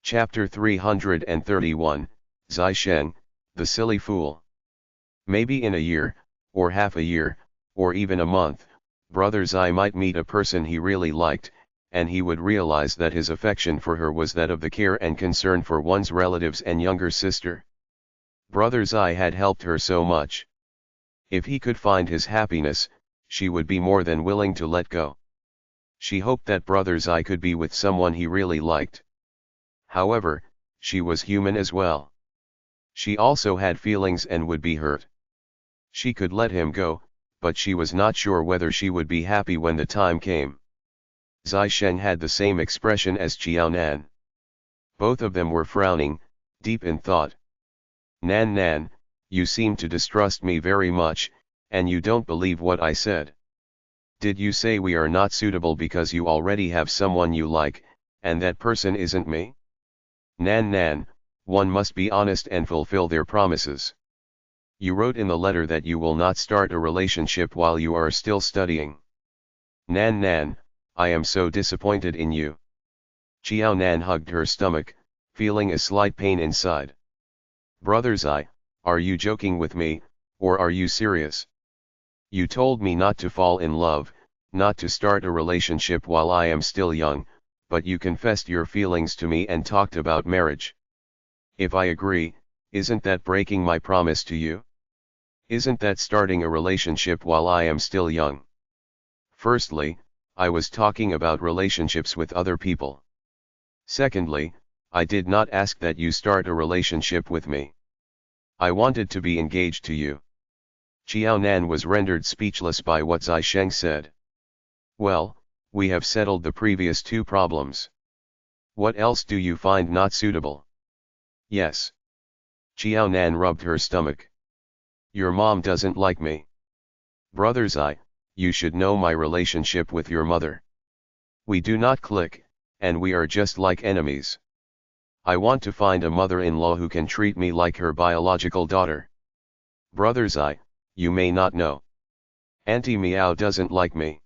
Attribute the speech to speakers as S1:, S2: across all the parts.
S1: Chapter 331, Zai Sheng, the silly fool. Maybe in a year, or half a year, or even a month, Brother Zai might meet a person he really liked, and he would realize that his affection for her was that of the care and concern for one's relatives and younger sister. Brother Zai had helped her so much. If he could find his happiness, she would be more than willing to let go. She hoped that Brother Zai could be with someone he really liked. However, she was human as well. She also had feelings and would be hurt. She could let him go, but she was not sure whether she would be happy when the time came. Zai Sheng had the same expression as Qiao Nan. Both of them were frowning, deep in thought. Nan Nan, you seem to distrust me very much, and you don't believe what I said. Did you say we are not suitable because you already have someone you like, and that person isn't me? Nan Nan, one must be honest and fulfill their promises. You wrote in the letter that you will not start a relationship while you are still studying. Nan Nan, I am so disappointed in you. Qiao Nan hugged her stomach, feeling a slight pain inside. Brother Zai, are you joking with me, or are you serious? You told me not to fall in love, not to start a relationship while I am still young, but you confessed your feelings to me and talked about marriage. If I agree, isn't that breaking my promise to you? Isn't that starting a relationship while I am still young? Firstly, I was talking about relationships with other people. Secondly, I did not ask that you start a relationship with me. I wanted to be engaged to you. Qiao Nan was rendered speechless by what Zai Sheng said. Well, we have settled the previous two problems. What else do you find not suitable? Yes. Qiao Nan rubbed her stomach. Your mom doesn't like me. Brother Zai, you should know my relationship with your mother. We do not click, and we are just like enemies. I want to find a mother-in-law who can treat me like her biological daughter. Brother Zai, you may not know. Auntie Meow doesn't like me.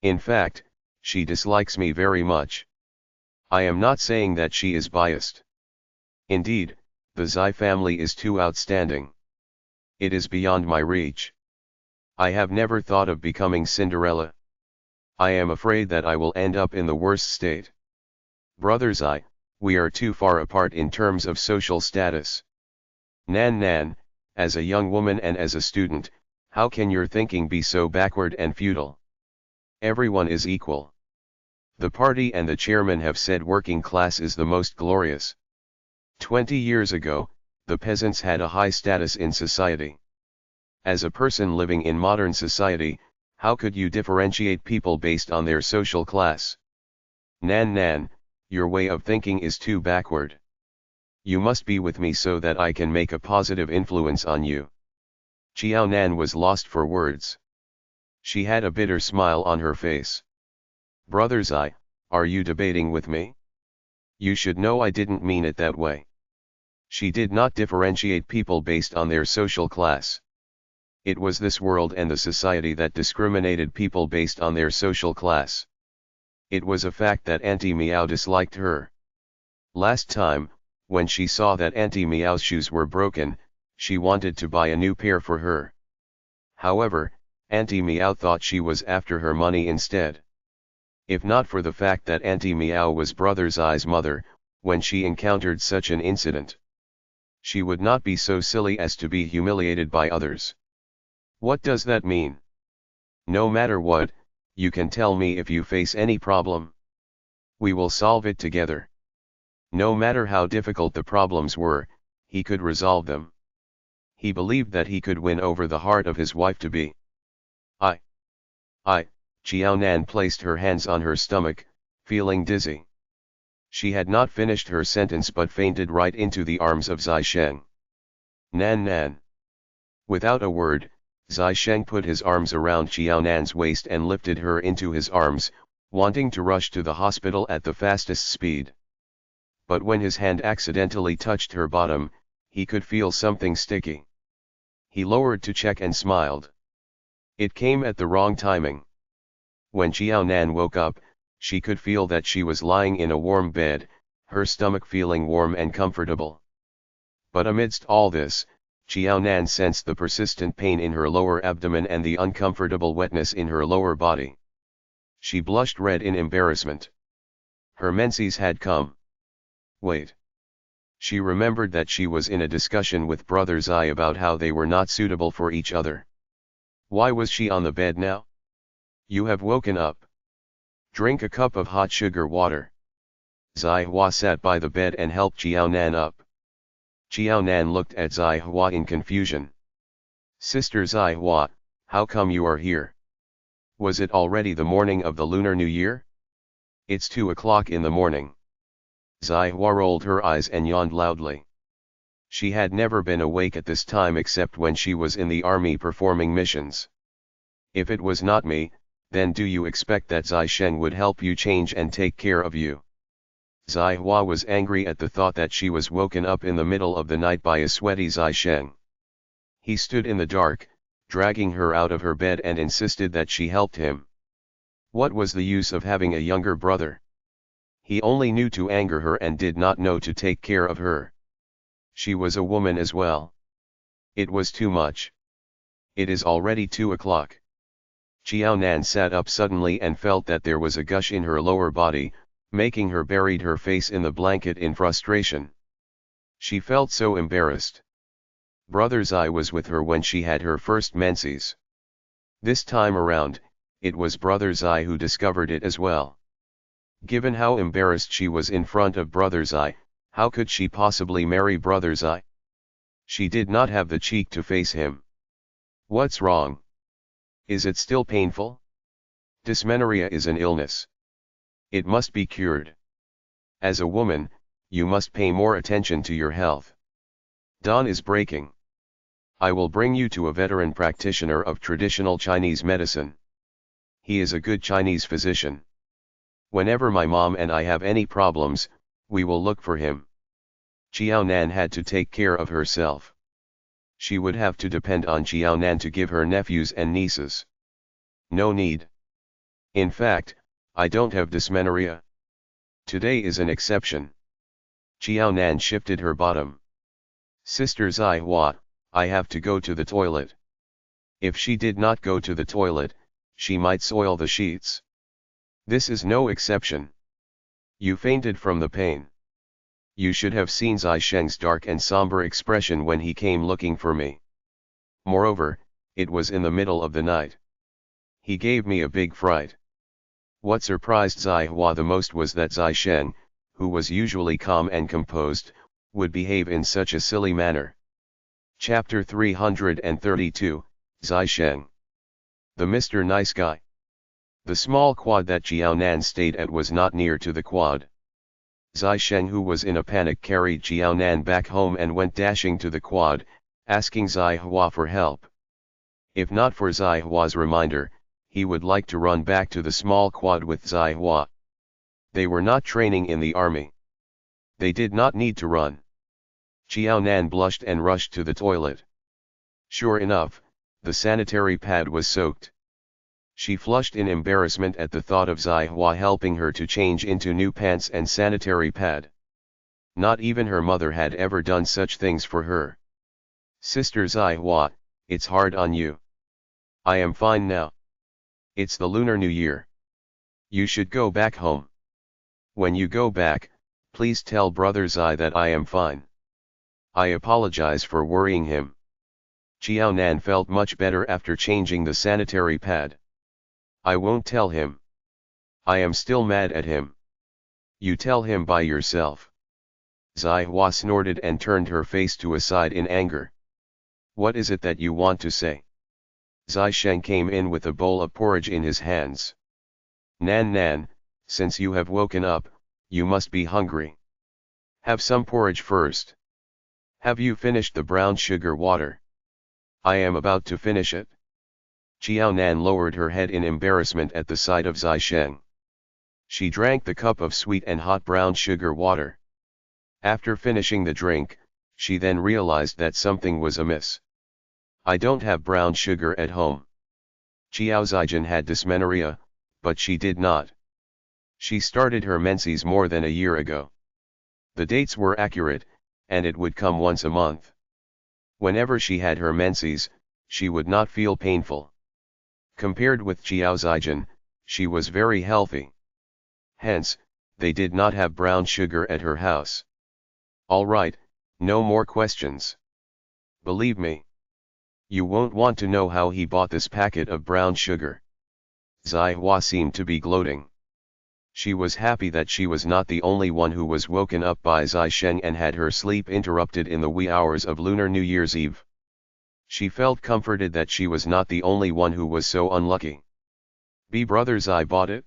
S1: In fact, she dislikes me very much. I am not saying that she is biased. Indeed, the Zai family is too outstanding. It is beyond my reach. I have never thought of becoming Cinderella. I am afraid that I will end up in the worst state. Brother Zai, we are too far apart in terms of social status. Nan Nan, as a young woman and as a student, how can your thinking be so backward and futile? Everyone is equal. The party and the chairman have said working class is the most glorious. 20 years ago, the peasants had a high status in society. As a person living in modern society, how could you differentiate people based on their social class? Nan Nan, your way of thinking is too backward. You must be with me so that I can make a positive influence on you. Qiao Nan was lost for words. She had a bitter smile on her face. Brother Zai, are you debating with me? You should know I didn't mean it that way. She did not differentiate people based on their social class. It was this world and the society that discriminated people based on their social class. It was a fact that Auntie Meow disliked her. Last time, when she saw that Auntie Meow's shoes were broken, she wanted to buy a new pair for her. However, Auntie Meow thought she was after her money instead. If not for the fact that Auntie Meow was Brother Zai's mother, when she encountered such an incident, she would not be so silly as to be humiliated by others. What does that mean? No matter what, you can tell me if you face any problem. We will solve it together. No matter how difficult the problems were, he could resolve them. He believed that he could win over the heart of his wife-to-be. Qiao Nan placed her hands on her stomach, feeling dizzy. She had not finished her sentence but fainted right into the arms of Zai Sheng. Nan Nan. Without a word, Zai Sheng put his arms around Qiao Nan's waist and lifted her into his arms, wanting to rush to the hospital at the fastest speed. But when his hand accidentally touched her bottom, he could feel something sticky. He lowered to check and smiled. It came at the wrong timing. When Qiao Nan woke up, she could feel that she was lying in a warm bed, her stomach feeling warm and comfortable. But amidst all this, Xiaonan sensed the persistent pain in her lower abdomen and the uncomfortable wetness in her lower body. She blushed red in embarrassment. Her menses had come. Wait. She remembered that she was in a discussion with Brother Zai about how they were not suitable for each other. Why was she on the bed now? You have woken up. Drink a cup of hot sugar water. Zai Hua sat by the bed and helped Xiaonan up. Xiaonan looked at Zai Hua in confusion. Sister Zai Hua, how come you are here? Was it already the morning of the Lunar New Year? It's 2 o'clock in the morning. Zai Hua rolled her eyes and yawned loudly. She had never been awake at this time except when she was in the army performing missions. If it was not me, then do you expect that Zai Sheng would help you change and take care of you? Zai Hua was angry at the thought that she was woken up in the middle of the night by a sweaty Zai Sheng. He stood in the dark, dragging her out of her bed and insisted that she helped him. What was the use of having a younger brother? He only knew to anger her and did not know to take care of her. She was a woman as well. It was too much. It is already 2 o'clock. Xiaonan sat up suddenly and felt that there was a gush in her lower body, making her buried her face in the blanket in frustration. She felt so embarrassed. Brother Zai was with her when she had her first menses. This time around, it was Brother Zai who discovered it as well. Given how embarrassed she was in front of Brother Zai, how could she possibly marry Brother Zai? She did not have the cheek to face him. What's wrong? Is it still painful? Dysmenorrhea is an illness. It must be cured. As a woman, you must pay more attention to your health. Dawn is breaking. I will bring you to a veteran practitioner of traditional Chinese medicine. He is a good Chinese physician. Whenever my mom and I have any problems, we will look for him. Xiaonan had to take care of herself. She would have to depend on Xiaonan to give her nephews and nieces. No need. In fact, I don't have dysmenorrhea. Today is an exception. Xiaonan shifted her bottom. Sister Zai Hua, I have to go to the toilet. If she did not go to the toilet, she might soil the sheets. This is no exception. You fainted from the pain. You should have seen Zai Sheng's dark and somber expression when he came looking for me. Moreover, it was in the middle of the night. He gave me a big fright. What surprised Zai Hua the most was that Zai Sheng, who was usually calm and composed, would behave in such a silly manner. Chapter 332, Zai Sheng. The Mr. Nice Guy. The small quad that Xiaonan stayed at was not near to the quad. Zai Sheng, who was in a panic, carried Xiaonan back home and went dashing to the quad, asking Zai Hua for help. If not for Zai Hua's reminder, he would like to run back to the small quad with Zai Hua. They were not training in the army. They did not need to run. Xiaonan blushed and rushed to the toilet. Sure enough, the sanitary pad was soaked. She flushed in embarrassment at the thought of Zai Hua helping her to change into new pants and sanitary pad. Not even her mother had ever done such things for her. Sister Zai Hua, it's hard on you. I am fine now. It's the Lunar New Year. You should go back home. When you go back, please tell Brother Zai that I am fine. I apologize for worrying him. Xiaonan felt much better after changing the sanitary pad. I won't tell him. I am still mad at him. You tell him by yourself. Zai Hua snorted and turned her face to a side in anger. What is it that you want to say? Zai Sheng came in with a bowl of porridge in his hands. Nan, since you have woken up, you must be hungry. Have some porridge first. Have you finished the brown sugar water? I am about to finish it. Xiaonan lowered her head in embarrassment at the sight of Zai Sheng. She drank the cup of sweet and hot brown sugar water. After finishing the drink, she then realized that something was amiss. I don't have brown sugar at home. Xiao Zijian had dysmenorrhea, but she did not. She started her menses more than a year ago. The dates were accurate, and it would come once a month. Whenever she had her menses, she would not feel painful. Compared with Xiao Zijin, she was very healthy. Hence, they did not have brown sugar at her house. All right, no more questions. Believe me. You won't want to know how he bought this packet of brown sugar. Zai Hua seemed to be gloating. She was happy that she was not the only one who was woken up by Zai Sheng and had her sleep interrupted in the wee hours of Lunar New Year's Eve. She felt comforted that she was not the only one who was so unlucky. "B brother Zai bought it?"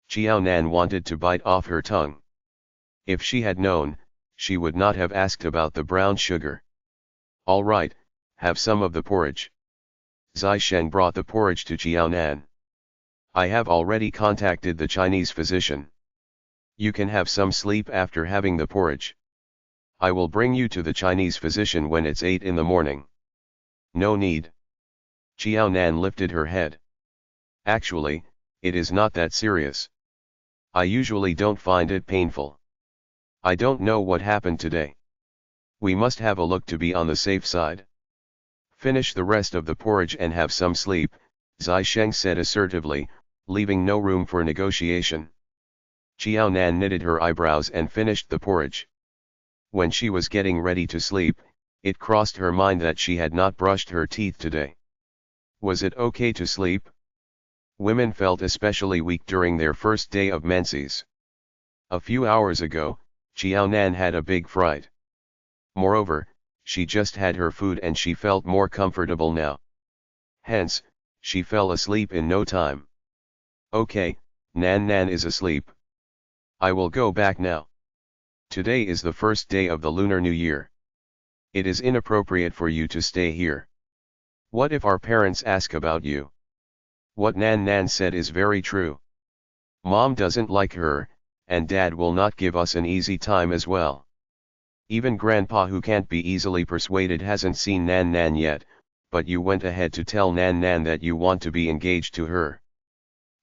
S1: Xiao Nan wanted to bite off her tongue. If she had known, she would not have asked about the brown sugar. "All right, have some of the porridge." Zai Sheng brought the porridge to Xiao Nan. "I have already contacted the Chinese physician. You can have some sleep after having the porridge. I will bring you to the Chinese physician when it's 8 in the morning." "No need." Xiao Nan lifted her head. "Actually, it is not that serious. I usually don't find it painful. I don't know what happened today. We must have a look to be on the safe side." "Finish the rest of the porridge and have some sleep," Zai Sheng said assertively, leaving no room for negotiation. Xiao Nan knitted her eyebrows and finished the porridge. When she was getting ready to sleep, it crossed her mind that she had not brushed her teeth today. Was it okay to sleep? Women felt especially weak during their first day of menses. A few hours ago, Xiao Nan had a big fright. Moreover, she just had her food and she felt more comfortable now. Hence, she fell asleep in no time. "Okay, Nan Nan is asleep. I will go back now. Today is the first day of the Lunar New Year. It is inappropriate for you to stay here. What if our parents ask about you?" What Nan Nan said is very true. Mom doesn't like her, and Dad will not give us an easy time as well. Even Grandpa, who can't be easily persuaded, hasn't seen Nan Nan yet, but you went ahead to tell Nan Nan that you want to be engaged to her.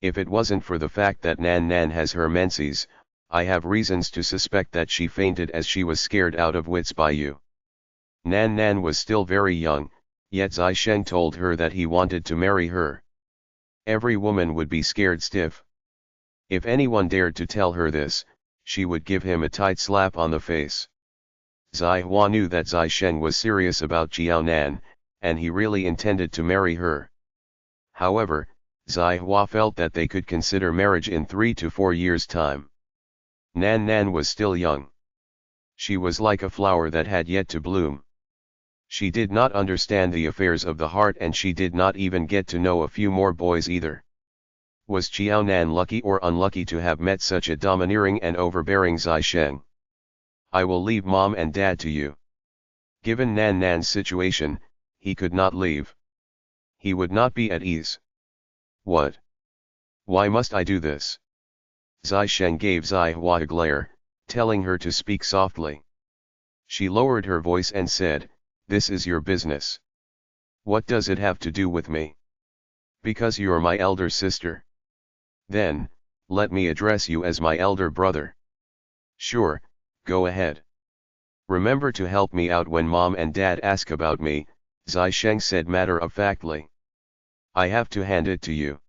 S1: If it wasn't for the fact that Nan Nan has her menses, I have reasons to suspect that she fainted as she was scared out of wits by you. Nan Nan was still very young, yet Zai Sheng told her that he wanted to marry her. Every woman would be scared stiff. If anyone dared to tell her this, she would give him a tight slap on the face. Zai Hua knew that Zai Sheng was serious about Xiao Nan, and he really intended to marry her. However, Zai Hua felt that they could consider marriage in 3 to 4 years' time. Nan Nan was still young. She was like a flower that had yet to bloom. She did not understand the affairs of the heart, and she did not even get to know a few more boys either. Was Xiao Nan lucky or unlucky to have met such a domineering and overbearing Zai Sheng? "I will leave Mom and Dad to you." Given Nan Nan's situation, he could not leave. He would not be at ease. "What? Why must I do this?" Zai Sheng gave Zai Hua a glare, telling her to speak softly. She lowered her voice and said, "This is your business. What does it have to do with me?" "Because you're my elder sister." "Then, let me address you as my elder brother." "Sure, go ahead. Remember to help me out when Mom and Dad ask about me," Zai Sheng said matter-of-factly. "I have to hand it to you."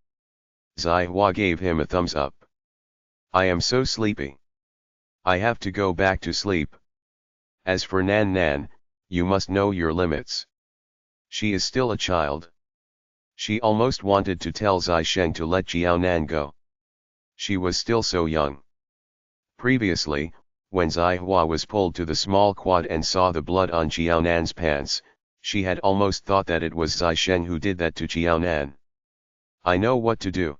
S1: Zai Hua gave him a thumbs up. "I am so sleepy. I have to go back to sleep. As for Nan Nan, you must know your limits. She is still a child." She almost wanted to tell Zai Sheng to let Xiao Nan go. She was still so young. Previously, when Zai Hua was pulled to the small quad and saw the blood on Xiao Nan's pants, she had almost thought that it was Zai Sheng who did that to Xiao Nan. "I know what to do."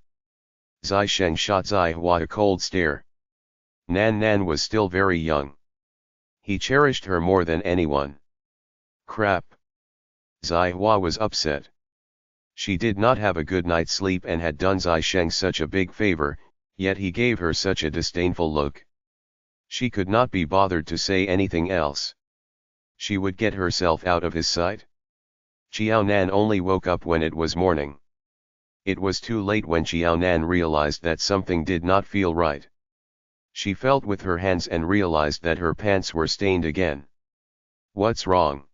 S1: Zai Sheng shot Zai Hua a cold stare. Nan Nan was still very young. He cherished her more than anyone. Crap. Zai Hua was upset. She did not have a good night's sleep and had done Zai Sheng such a big favor, yet he gave her such a disdainful look. She could not be bothered to say anything else. She would get herself out of his sight. Xiao Nan only woke up when it was morning. It was too late when Xiao Nan realized that something did not feel right. She felt with her hands and realized that her pants were stained again. What's wrong?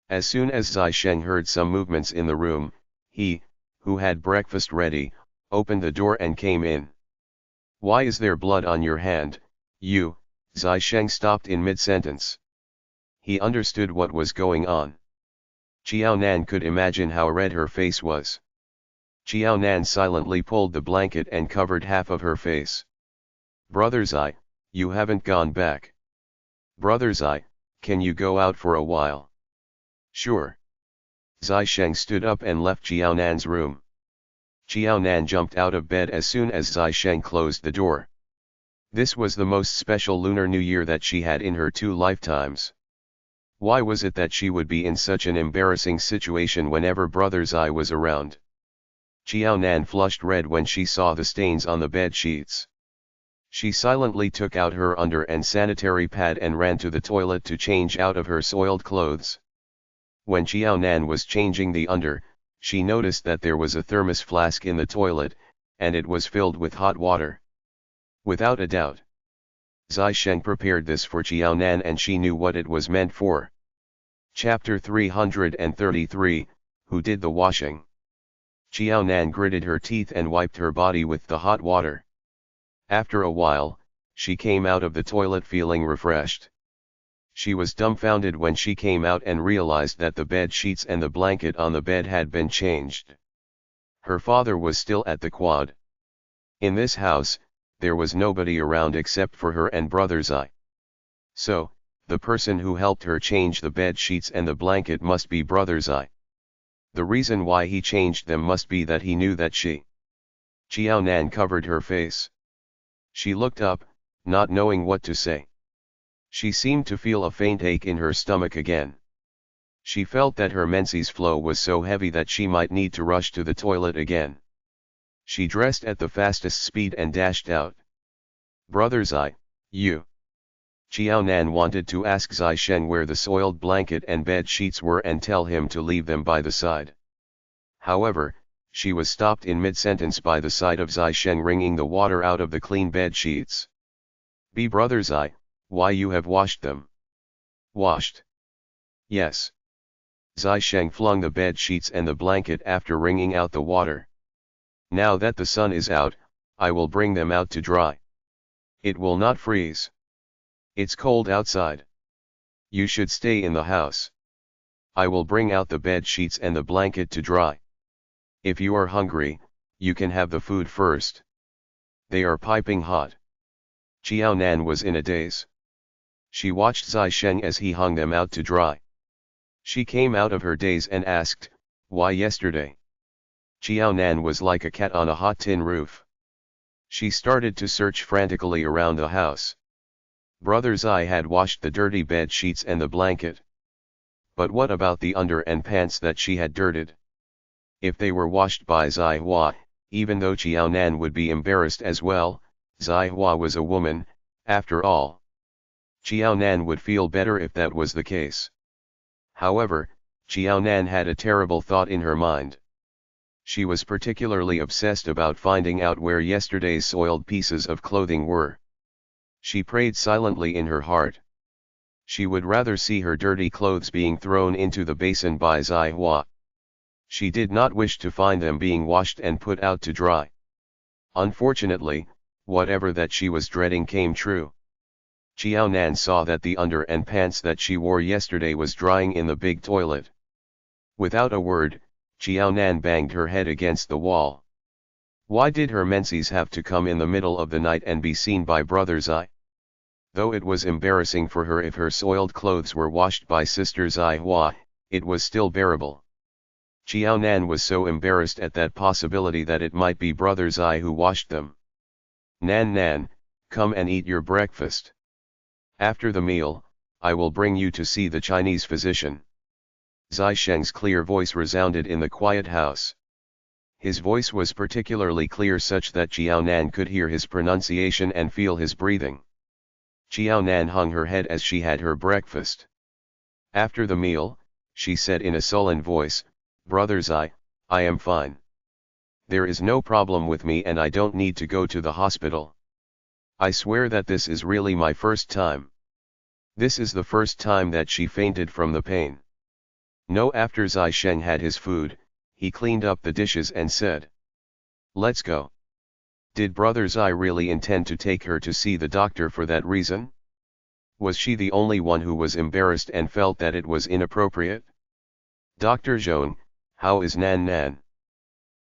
S1: As soon as Zai Sheng heard some movements in the room, he, who had breakfast ready, opened the door and came in. Why is there blood on your hand, you? Zai Sheng stopped in mid-sentence. He understood what was going on. Qiao Nan could imagine how red her face was. Qiao Nan silently pulled the blanket and covered half of her face. Brother Zai, you haven't gone back. Brother Zai, can you go out for a while? Sure. Zai Sheng stood up and left Qiao Nan's room. Qiao Nan jumped out of bed as soon as Zai Sheng closed the door. This was the most special Lunar New Year that she had in her 2 lifetimes. Why was it that she would be in such an embarrassing situation whenever Brother Zai was around? Qiao Nan flushed red when she saw the stains on the bed sheets. She silently took out her under and sanitary pad and ran to the toilet to change out of her soiled clothes. When Qiao Nan was changing the under, she noticed that there was a thermos flask in the toilet, and it was filled with hot water. Without a doubt, Zai Sheng prepared this for Qiao Nan and she knew what it was meant for. Chapter 333, Who Did the Washing? Qiao Nan gritted her teeth and wiped her body with the hot water. After a while, she came out of the toilet feeling refreshed. She was dumbfounded when she came out and realized that the bed sheets and the blanket on the bed had been changed. Her father was still at the quad. In this house, there was nobody around except for her and Brother Zai. So, the person who helped her change the bed sheets and the blanket must be Brother Zai. The reason why he changed them must be that he knew that she. Qiao Nan covered her face. She looked up, not knowing what to say. She seemed to feel a faint ache in her stomach again. She felt that her menses flow was so heavy that she might need to rush to the toilet again. She dressed at the fastest speed and dashed out. Brother Zai, you. Qiao Nan wanted to ask Zai Sheng where the soiled blanket and bed sheets were and tell him to leave them by the side. However, she was stopped in mid-sentence by the sight of Zai Sheng wringing the water out of the clean bed sheets. Be Brother Zai, why you have washed them? Washed? Yes. Zai Sheng flung the bed sheets and the blanket after wringing out the water. Now that the sun is out, I will bring them out to dry. It will not freeze. It's cold outside. You should stay in the house. I will bring out the bed sheets and the blanket to dry. If you are hungry, you can have the food first. They are piping hot. Qiao Nan was in a daze. She watched Zai Sheng as he hung them out to dry. She came out of her daze and asked, why yesterday? Qiao Nan was like a cat on a hot tin roof. She started to search frantically around the house. Brother Zai had washed the dirty bed sheets and the blanket. But what about the under and pants that she had dirted? If they were washed by Zai Hua, even though Qiao Nan would be embarrassed as well, Zai Hua was a woman, after all. Qiao Nan would feel better if that was the case. However, Qiao Nan had a terrible thought in her mind. She was particularly obsessed about finding out where yesterday's soiled pieces of clothing were. She prayed silently in her heart. She would rather see her dirty clothes being thrown into the basin by Zai Hua. She did not wish to find them being washed and put out to dry. Unfortunately, whatever that she was dreading came true. Qiao Nan saw that the under and pants that she wore yesterday was drying in the big toilet. Without a word, Qiao Nan banged her head against the wall. Why did her menses have to come in the middle of the night and be seen by Brother Zai? Though it was embarrassing for her if her soiled clothes were washed by Sister Zai Hua, it was still bearable. Qiao Nan was so embarrassed at that possibility that it might be Brother Zai who washed them. Nan, come and eat your breakfast. After the meal, I will bring you to see the Chinese physician. Zai Sheng's clear voice resounded in the quiet house. His voice was particularly clear such that Qiao Nan could hear his pronunciation and feel his breathing. Qiao Nan hung her head as she had her breakfast. After the meal, she said in a sullen voice, Brother Zai, I am fine. There is no problem with me and I don't need to go to the hospital. I swear that this is really my first time. This is the first time that she fainted from the pain. No, after Zai Sheng had his food, he cleaned up the dishes and said, "Let's go." Did Brother Zai really intend to take her to see the doctor for that reason? Was she the only one who was embarrassed and felt that it was inappropriate? "Dr. Zhong, how is Nan Nan?"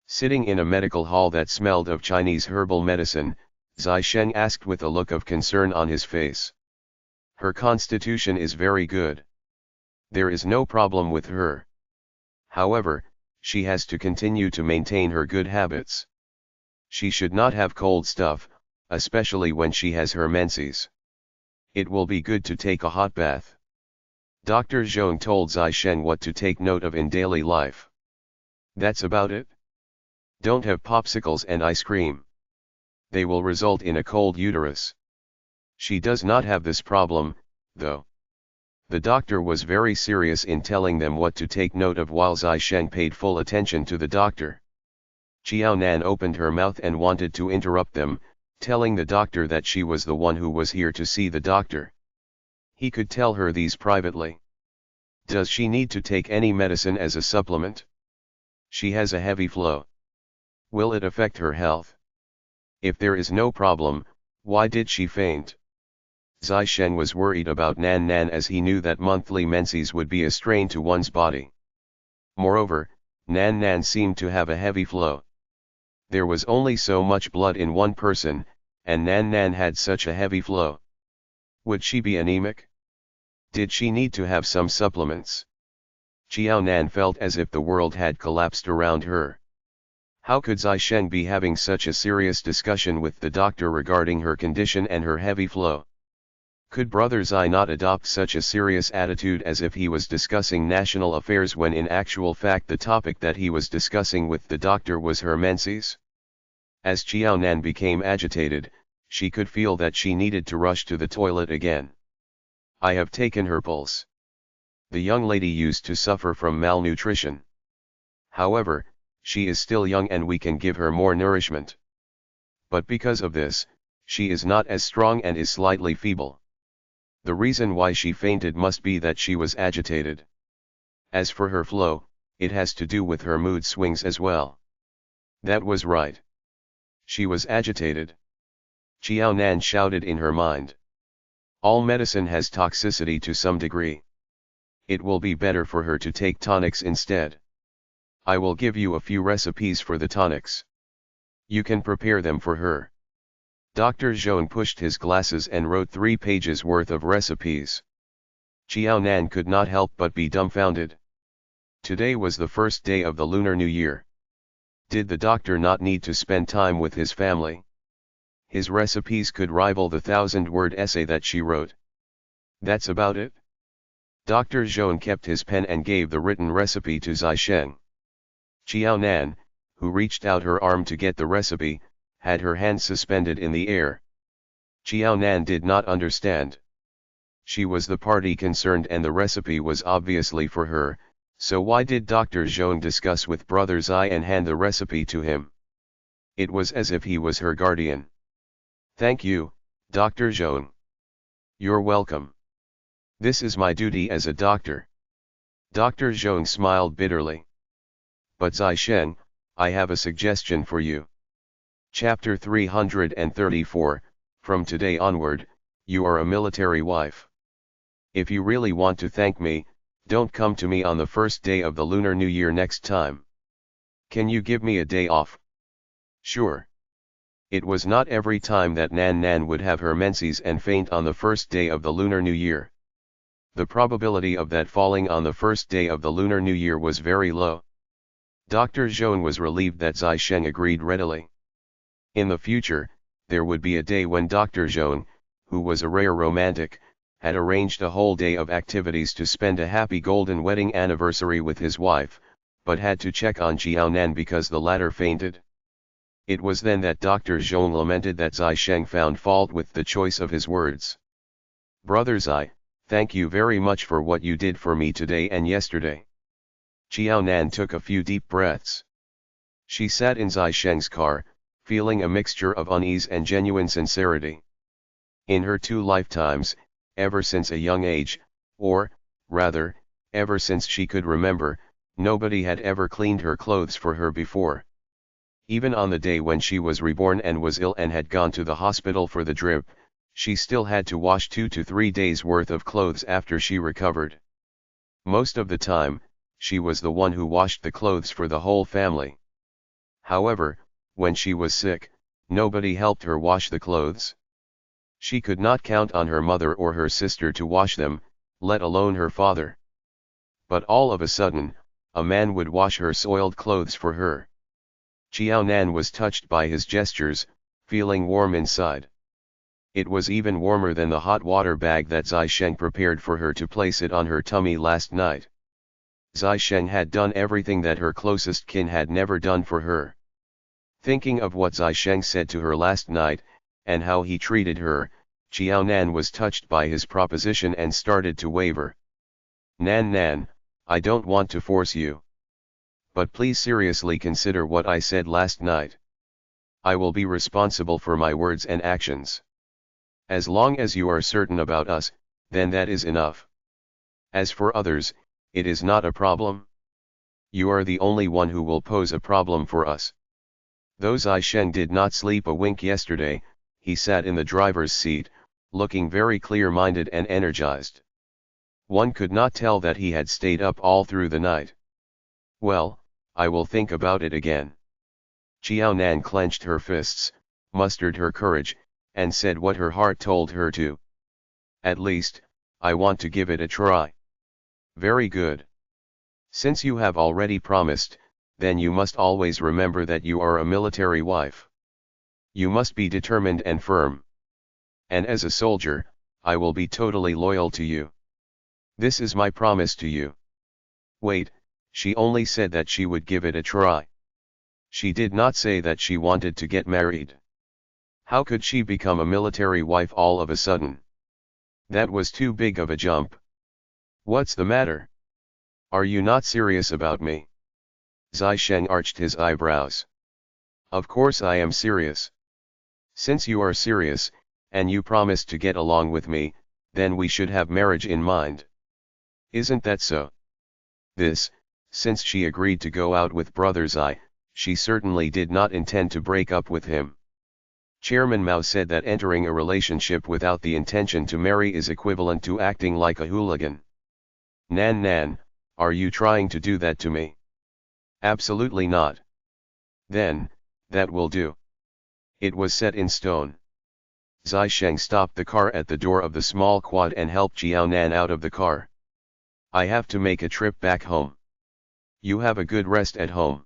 S1: Sitting in a medical hall that smelled of Chinese herbal medicine, Zai Sheng asked with a look of concern on his face. "Her constitution is very good. There is no problem with her. However, she has to continue to maintain her good habits. She should not have cold stuff, especially when she has her menses. It will be good to take a hot bath." Dr. Zhong told Zai Sheng what to take note of in daily life. "That's about it. Don't have popsicles and ice cream. They will result in a cold uterus. She does not have this problem, though." The doctor was very serious in telling them what to take note of while Zai Sheng paid full attention to the doctor. Qiao Nan opened her mouth and wanted to interrupt them, telling the doctor that she was the one who was here to see the doctor. He could tell her these privately. "Does she need to take any medicine as a supplement? She has a heavy flow. Will it affect her health? If there is no problem, why did she faint?" Zai Sheng was worried about Nan Nan as he knew that monthly menses would be a strain to one's body. Moreover, Nan Nan seemed to have a heavy flow. There was only so much blood in one person, and Nan Nan had such a heavy flow. Would she be anemic? Did she need to have some supplements? Qiao Nan felt as if the world had collapsed around her. How could Zai Sheng be having such a serious discussion with the doctor regarding her condition and her heavy flow? Could Brother Zai not adopt such a serious attitude as if he was discussing national affairs when in actual fact the topic that he was discussing with the doctor was her menses? As Qiao Nan became agitated, she could feel that she needed to rush to the toilet again. "I have taken her pulse. The young lady used to suffer from malnutrition. However, she is still young and we can give her more nourishment. But because of this, she is not as strong and is slightly feeble. The reason why she fainted must be that she was agitated. As for her flow, it has to do with her mood swings as well." That was right. She was agitated. Qiao Nan shouted in her mind. All medicine has toxicity to some degree. It will be better for her to take tonics instead. I will give you a few recipes for the tonics. You can prepare them for her. Dr. Zhong pushed his glasses and wrote 3 pages worth of recipes. Qiao Nan could not help but be dumbfounded. Today was the first day of the Lunar New Year. Did the doctor not need to spend time with his family? His recipes could rival the 1,000-word essay that she wrote. That's about it? Dr. Zhong kept his pen and gave the written recipe to Zai Sheng. Qiao Nan, who reached out her arm to get the recipe, had her hand suspended in the air. Qiao Nan did not understand. She was the party concerned and the recipe was obviously for her, so why did Dr. Zhong discuss with Brother Zai and hand the recipe to him? It was as if he was her guardian. Thank you, Dr. Zhong. You're welcome. This is my duty as a doctor. Dr. Zhong smiled bitterly. But Zai Sheng, I have a suggestion for you. Chapter 334, From today onward, you are a military wife. If you really want to thank me, don't come to me on the first day of the Lunar New Year next time. Can you give me a day off? Sure. It was not every time that Nan Nan would have her menses and faint on the first day of the Lunar New Year. The probability of that falling on the first day of the Lunar New Year was very low. Dr. Zhong was relieved that Zai Sheng agreed readily. In the future, there would be a day when Dr. Zhong, who was a rare romantic, had arranged a whole day of activities to spend a happy golden wedding anniversary with his wife, but had to check on Qiao Nan because the latter fainted. It was then that Dr. Zhong lamented that Zai Sheng found fault with the choice of his words. Brother Zai, thank you very much for what you did for me today and yesterday. Qiao Nan took a few deep breaths. She sat in Zai Sheng's car, feeling a mixture of unease and genuine sincerity. In her 2 lifetimes, ever since a young age, or, rather, ever since she could remember, nobody had ever cleaned her clothes for her before. Even on the day when she was reborn and was ill and had gone to the hospital for the drip, she still had to wash 2 to 3 days worth of clothes after she recovered. Most of the time, she was the one who washed the clothes for the whole family. However, when she was sick, nobody helped her wash the clothes. She could not count on her mother or her sister to wash them, let alone her father. But all of a sudden, a man would wash her soiled clothes for her. Xiao Nan was touched by his gestures, feeling warm inside. It was even warmer than the hot water bag that Zai Sheng prepared for her to place it on her tummy last night. Zai Sheng had done everything that her closest kin had never done for her. Thinking of what Zai Sheng said to her last night, and how he treated her, Xiao Nan was touched by his proposition and started to waver. Nan, I don't want to force you. But please seriously consider what I said last night. I will be responsible for my words and actions. As long as you are certain about us, then that is enough. As for others, it is not a problem. You are the only one who will pose a problem for us. Though Zai Sheng did not sleep a wink yesterday, he sat in the driver's seat, looking very clear-minded and energized. One could not tell that he had stayed up all through the night. Well, I will think about it again. Xiao Nan clenched her fists, mustered her courage, and said what her heart told her to. At least, I want to give it a try. Very good. Since you have already promised, then you must always remember that you are a military wife. You must be determined and firm. And as a soldier, I will be totally loyal to you. This is my promise to you. Wait, she only said that she would give it a try. She did not say that she wanted to get married. How could she become a military wife all of a sudden? That was too big of a jump. What's the matter? Are you not serious about me? Zai Sheng arched his eyebrows. Of course I am serious. Since you are serious, and you promised to get along with me, then we should have marriage in mind. Isn't that so? Since she agreed to go out with Brother Zai, she certainly did not intend to break up with him. Chairman Mao said that entering a relationship without the intention to marry is equivalent to acting like a hooligan. Nan, are you trying to do that to me? Absolutely not. Then, that will do. It was set in stone. Zai Sheng stopped the car at the door of the small quad and helped Xiao Nan out of the car. I have to make a trip back home. You have a good rest at home.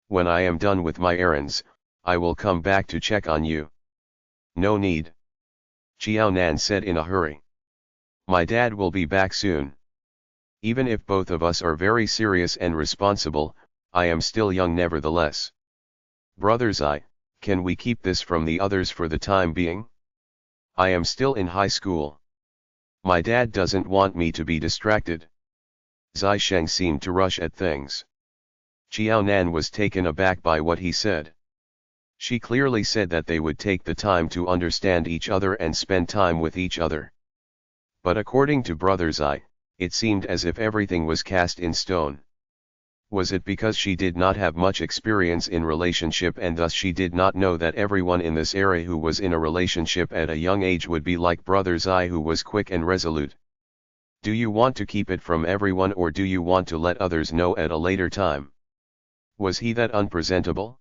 S1: When I am done with my errands, I will come back to check on you. No need. Xiao Nan said in a hurry. My dad will be back soon. Even if both of us are very serious and responsible, I am still young nevertheless. Brother Zai, can we keep this from the others for the time being? I am still in high school. My dad doesn't want me to be distracted. Zai Sheng seemed to rush at things. Xiao Nan was taken aback by what he said. She clearly said that they would take the time to understand each other and spend time with each other. But according to Brother Zai, it seemed as if everything was cast in stone. Was it because she did not have much experience in relationship and thus she did not know that everyone in this area who was in a relationship at a young age would be like Brother Zai who was quick and resolute? Do you want to keep it from everyone or do you want to let others know at a later time? Was he that unpresentable?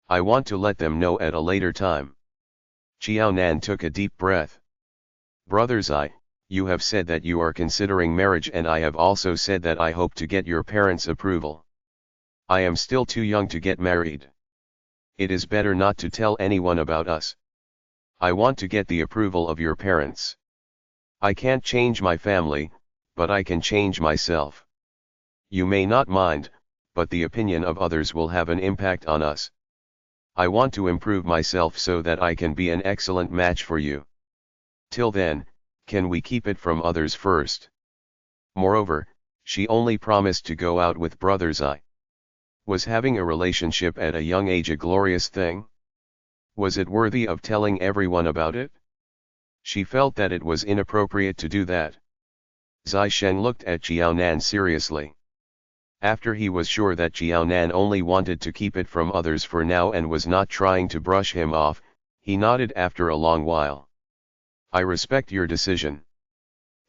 S1: I want to let them know at a later time. Xiao Nan took a deep breath. Brother Zai, you have said that you are considering marriage and I have also said that I hope to get your parents' approval. I am still too young to get married. It is better not to tell anyone about us. I want to get the approval of your parents. I can't change my family, but I can change myself. You may not mind, but the opinion of others will have an impact on us. I want to improve myself so that I can be an excellent match for you. Till then, can we keep it from others first? Moreover, she only promised to go out with Brother Zai. Was having a relationship at a young age a glorious thing? Was it worthy of telling everyone about it? She felt that it was inappropriate to do that. Zai Sheng looked at Jiaonan seriously. After he was sure that Jiaonan only wanted to keep it from others for now and was not trying to brush him off, he nodded after a long while. I respect your decision.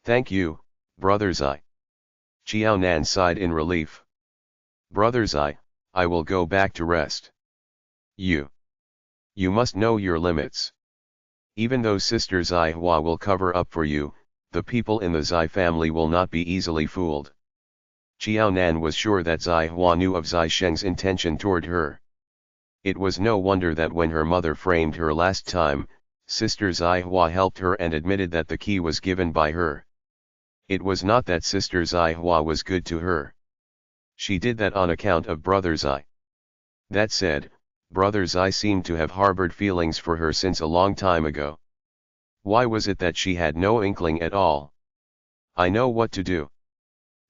S1: Thank you, Brother Zai. Jiaonan sighed in relief. Brother Zai, I will go back to rest. You must know your limits. Even though Sister Zai Hua will cover up for you, the people in the Zai family will not be easily fooled. Jiaonan was sure that Zai Hua knew of Zai Sheng's intention toward her. It was no wonder that when her mother framed her last time, Sister Zai Hua helped her and admitted that the key was given by her. It was not that Sister Zai Hua was good to her. She did that on account of Brother Zai. That said, Brother Zai seemed to have harbored feelings for her since a long time ago. Why was it that she had no inkling at all? I know what to do.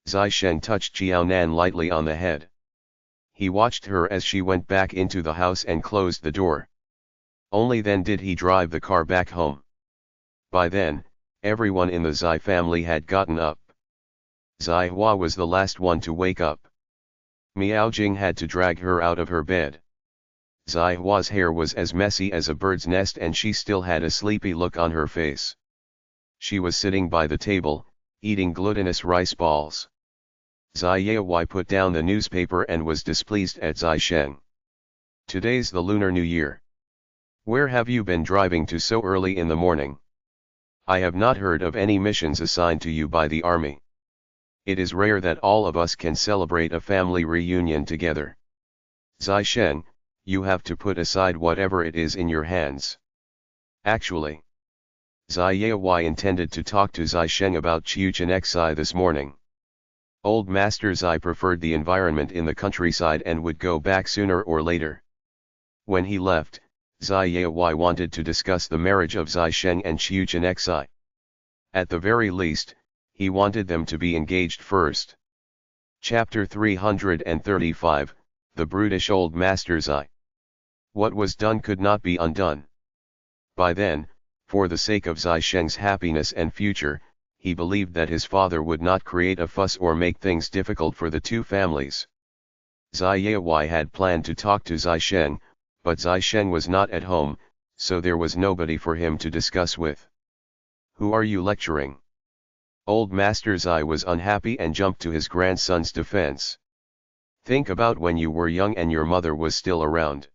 S1: Zai Sheng touched Jiaonan lightly on the head. He watched her as she went back into the house and closed the door. Only then did he drive the car back home. By then, everyone in the Zai family had gotten up. Zai Hua was the last one to wake up. Miao Jing had to drag her out of her bed. Zai Hua's hair was as messy as a bird's nest and she still had a sleepy look on her face. She was sitting by the table, eating glutinous rice balls. Zai Yawai put down the newspaper and was displeased at Zai Sheng. Today's the Lunar New Year. Where have you been driving to so early in the morning? I have not heard of any missions assigned to you by the army. It is rare that all of us can celebrate a family reunion together. Zai Sheng, you have to put aside whatever it is in your hands. Actually, Zai Yawai intended to talk to Zai Sheng about Chiuchenxi this morning. Old Master Zai preferred the environment in the countryside and would go back sooner or later. When he left, Zai Yawai wanted to discuss the marriage of Zai Sheng and Chiuchenxi. At the very least, he wanted them to be engaged first. Chapter 335, The Brutish Old Master Zai. What was done could not be undone. By then, for the sake of Zai Sheng's happiness and future, he believed that his father would not create a fuss or make things difficult for the two families. Zai Yawai had planned to talk to Zai Sheng, but Zai Sheng was not at home, so there was nobody for him to discuss with. Who are you lecturing? Old Master Zai was unhappy and jumped to his grandson's defense. Think about when you were young and your mother was still around.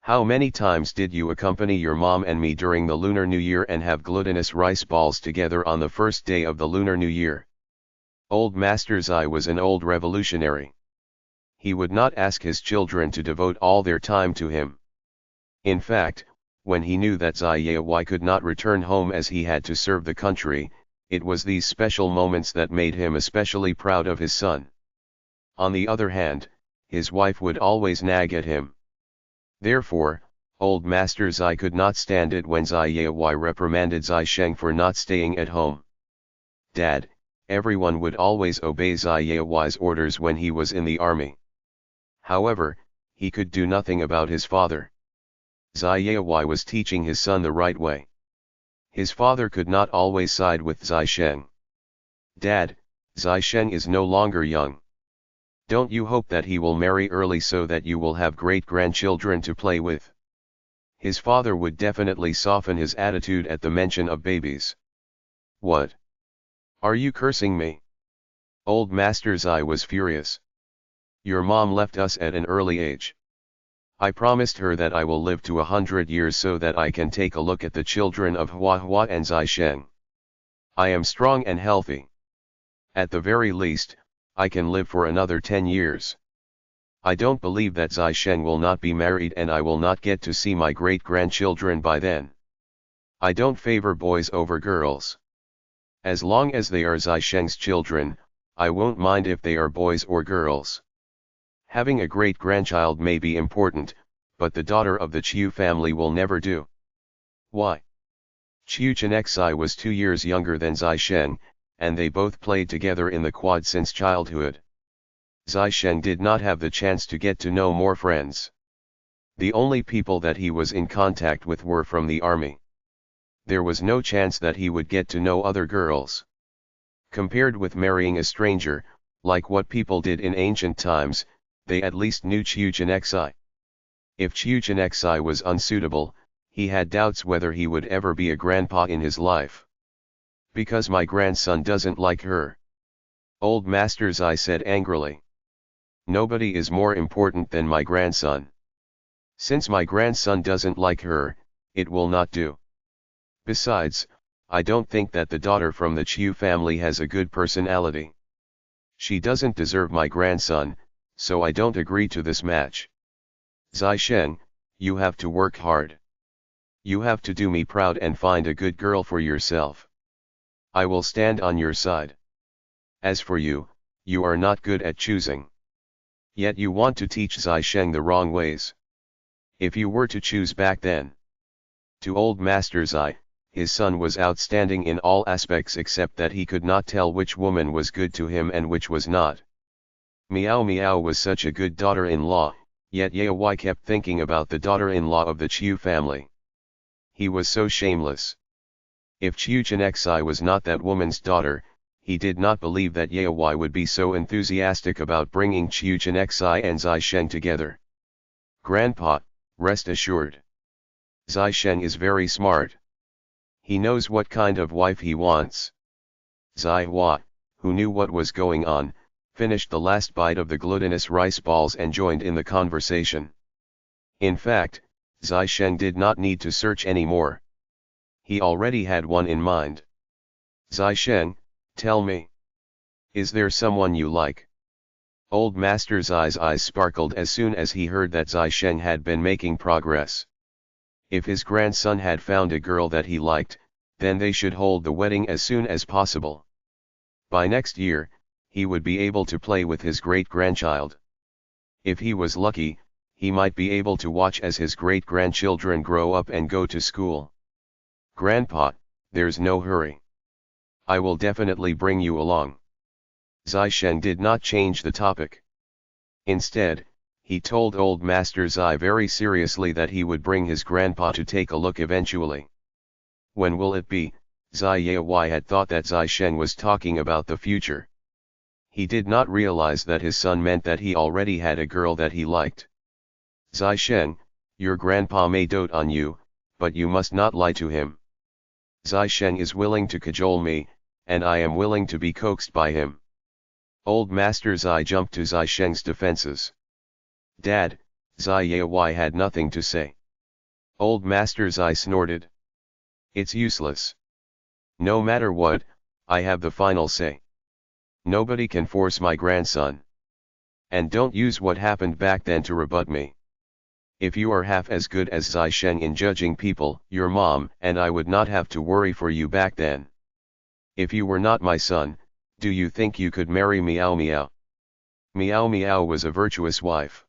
S1: How many times did you accompany your mom and me during the Lunar New Year and have glutinous rice balls together on the first day of the Lunar New Year? Old Master Zai was an old revolutionary. He would not ask his children to devote all their time to him. In fact, when he knew that Zai Yawai could not return home as he had to serve the country, it was these special moments that made him especially proud of his son. On the other hand, his wife would always nag at him. Therefore, old Master Zai could not stand it when Zai Yawai reprimanded Zai Sheng for not staying at home. Dad, everyone would always obey Zai Yawai's orders when he was in the army. However, he could do nothing about his father. Zai Yawai was teaching his son the right way. His father could not always side with Zai Sheng. Dad, Zai Sheng is no longer young. Don't you hope that he will marry early so that you will have great-grandchildren to play with? His father would definitely soften his attitude at the mention of babies. What? Are you cursing me? Old Master Zai was furious. Your mom left us at an early age. I promised her that I will live to 100 years so that I can take a look at the children of Hua Hua and Zai Sheng. I am strong and healthy. At the very least, I can live for another 10 years. I don't believe that Zai Sheng will not be married and I will not get to see my great-grandchildren by then. I don't favor boys over girls. As long as they are Zai Sheng's children, I won't mind if they are boys or girls. Having a great-grandchild may be important, but the daughter of the Chiu family will never do. Why? Chiuchenxi was 2 years younger than Zai Sheng, and they both played together in the quad since childhood. Zai Sheng did not have the chance to get to know more friends. The only people that he was in contact with were from the army. There was no chance that he would get to know other girls. Compared with marrying a stranger, like what people did in ancient times, they at least knew Chiuchinexi. If Chiuchinexi was unsuitable, he had doubts whether he would ever be a grandpa in his life. Because my grandson doesn't like her. Old Master Zai said angrily. Nobody is more important than my grandson. Since my grandson doesn't like her, it will not do. Besides, I don't think that the daughter from the Chiu family has a good personality. She doesn't deserve my grandson, so I don't agree to this match. Zai Shen, you have to work hard. You have to do me proud and find a good girl for yourself. I will stand on your side. As for you, you are not good at choosing. Yet you want to teach Zai Sheng the wrong ways. If you were to choose back then. To old Master Zai, his son was outstanding in all aspects except that he could not tell which woman was good to him and which was not. Miao Miao was such a good daughter-in-law, yet Yao kept thinking about the daughter-in-law of the Chiu family. He was so shameless. If Chiu Chenexai was not that woman's daughter, he did not believe that Yao would be so enthusiastic about bringing Chiu Chenexai and Zai Sheng together. Grandpa, rest assured. Zai Sheng is very smart. He knows what kind of wife he wants. Zai Hua, who knew what was going on, finished the last bite of the glutinous rice balls and joined in the conversation. In fact, Zai Sheng did not need to search anymore. He already had one in mind. Zai Sheng, tell me. Is there someone you like? Old Master Zai's eyes sparkled as soon as he heard that Zai Sheng had been making progress. If his grandson had found a girl that he liked, then they should hold the wedding as soon as possible. By next year, he would be able to play with his great-grandchild. If he was lucky, he might be able to watch as his great-grandchildren grow up and go to school. Grandpa, there's no hurry. I will definitely bring you along. Zai Sheng did not change the topic. Instead, he told old Master Zai very seriously that he would bring his grandpa to take a look eventually. When will it be? Zai Yao had thought that Zai Sheng was talking about the future. He did not realize that his son meant that he already had a girl that he liked. Zai Sheng, your grandpa may dote on you, but you must not lie to him. Zai Sheng is willing to cajole me, and I am willing to be coaxed by him. Old Master Zai jumped to Zai Sheng's defenses. Dad, Zai Yao had nothing to say. Old Master Zai snorted. It's useless. No matter what, I have the final say. Nobody can force my grandson. And don't use what happened back then to rebut me. If you are half as good as Zai Sheng in judging people, your mom and I would not have to worry for you back then. If you were not my son, do you think you could marry Miao Miao? Miao Miao was a virtuous wife.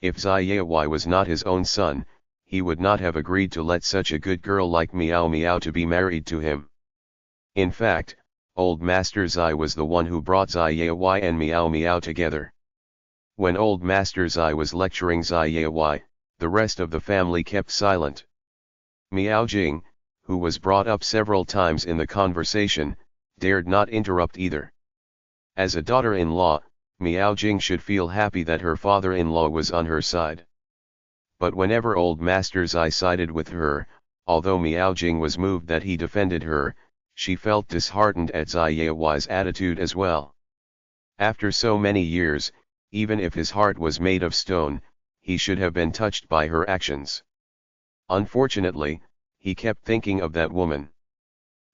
S1: If Zai Yao was not his own son, he would not have agreed to let such a good girl like Miao Miao to be married to him. In fact, old Master Zai was the one who brought Zai Yao and Miao Miao together. When old Master Zai was lecturing Zai Yao, the rest of the family kept silent. Miao Jing, who was brought up several times in the conversation, dared not interrupt either. As a daughter-in-law, Miao Jing should feel happy that her father-in-law was on her side. But whenever old Master Zai sided with her, although Miao Jing was moved that he defended her, she felt disheartened at Zai Yao's attitude as well. After so many years, even if his heart was made of stone, he should have been touched by her actions. Unfortunately, he kept thinking of that woman.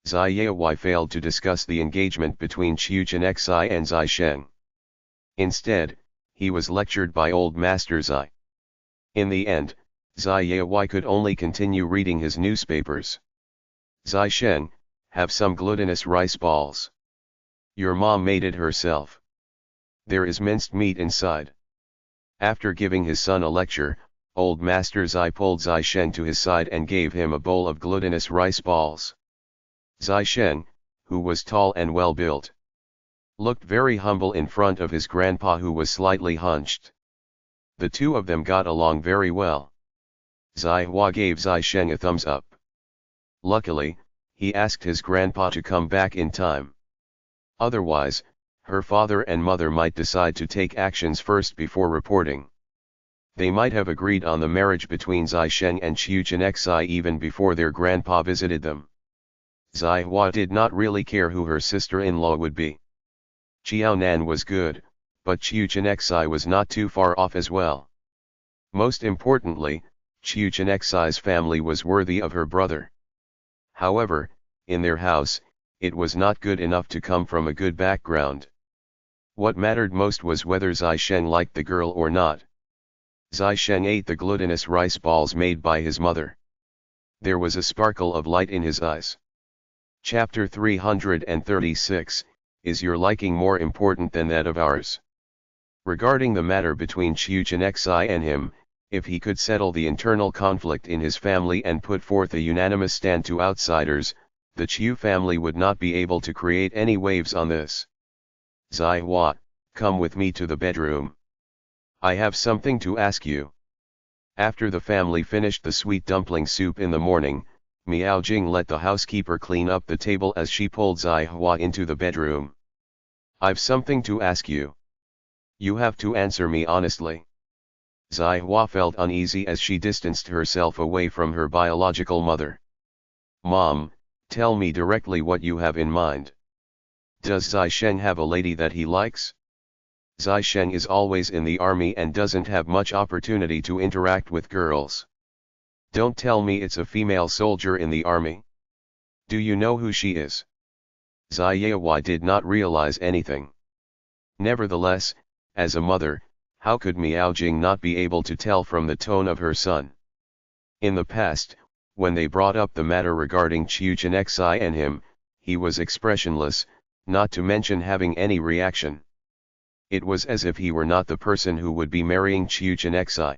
S1: Zai Yao failed to discuss the engagement between Chiu Chenexai and Zai Sheng. Instead, he was lectured by old Master Zai. In the end, Zai Yao could only continue reading his newspapers. Zai Sheng, have some glutinous rice balls. Your mom made it herself. There is minced meat inside. After giving his son a lecture, old Master Zai pulled Zai Sheng to his side and gave him a bowl of glutinous rice balls. Zai Sheng, who was tall and well-built, looked very humble in front of his grandpa who was slightly hunched. The two of them got along very well. Zai Hua gave Zai Sheng a thumbs up. Luckily, he asked his grandpa to come back in time. Otherwise, her father and mother might decide to take actions first before reporting. They might have agreed on the marriage between Zai Sheng and Qiu Jinxai even before their grandpa visited them. Zai Hua did not really care who her sister-in-law would be. Qiao Nan was good, but Qiu Jinxai was not too far off as well. Most importantly, Qiu Jinxai's family was worthy of her brother. However, in their house, it was not good enough to come from a good background. What mattered most was whether Zai Sheng liked the girl or not. Zai Sheng ate the glutinous rice balls made by his mother. There was a sparkle of light in his eyes. Chapter 336, Is your liking more important than that of ours? Regarding the matter between Qiu Jinxai and him, if he could settle the internal conflict in his family and put forth a unanimous stand to outsiders, the Qiu family would not be able to create any waves on this. Zai Hua, come with me to the bedroom. I have something to ask you. After the family finished the sweet dumpling soup in the morning, Miao Jing let the housekeeper clean up the table as she pulled Zai Hua into the bedroom. I've something to ask you. You have to answer me honestly. Zai Hua felt uneasy as she distanced herself away from her biological mother. Mom, tell me directly what you have in mind. Does Zai Sheng have a lady that he likes? Zai Sheng is always in the army and doesn't have much opportunity to interact with girls. Don't tell me it's a female soldier in the army. Do you know who she is? Zai Yewei did not realize anything. Nevertheless, as a mother, how could Miao Jing not be able to tell from the tone of her son? In the past, when they brought up the matter regarding Qiu Jinxai and him, he was expressionless, not to mention having any reaction. It was as if he were not the person who would be marrying Qiu Jinxai.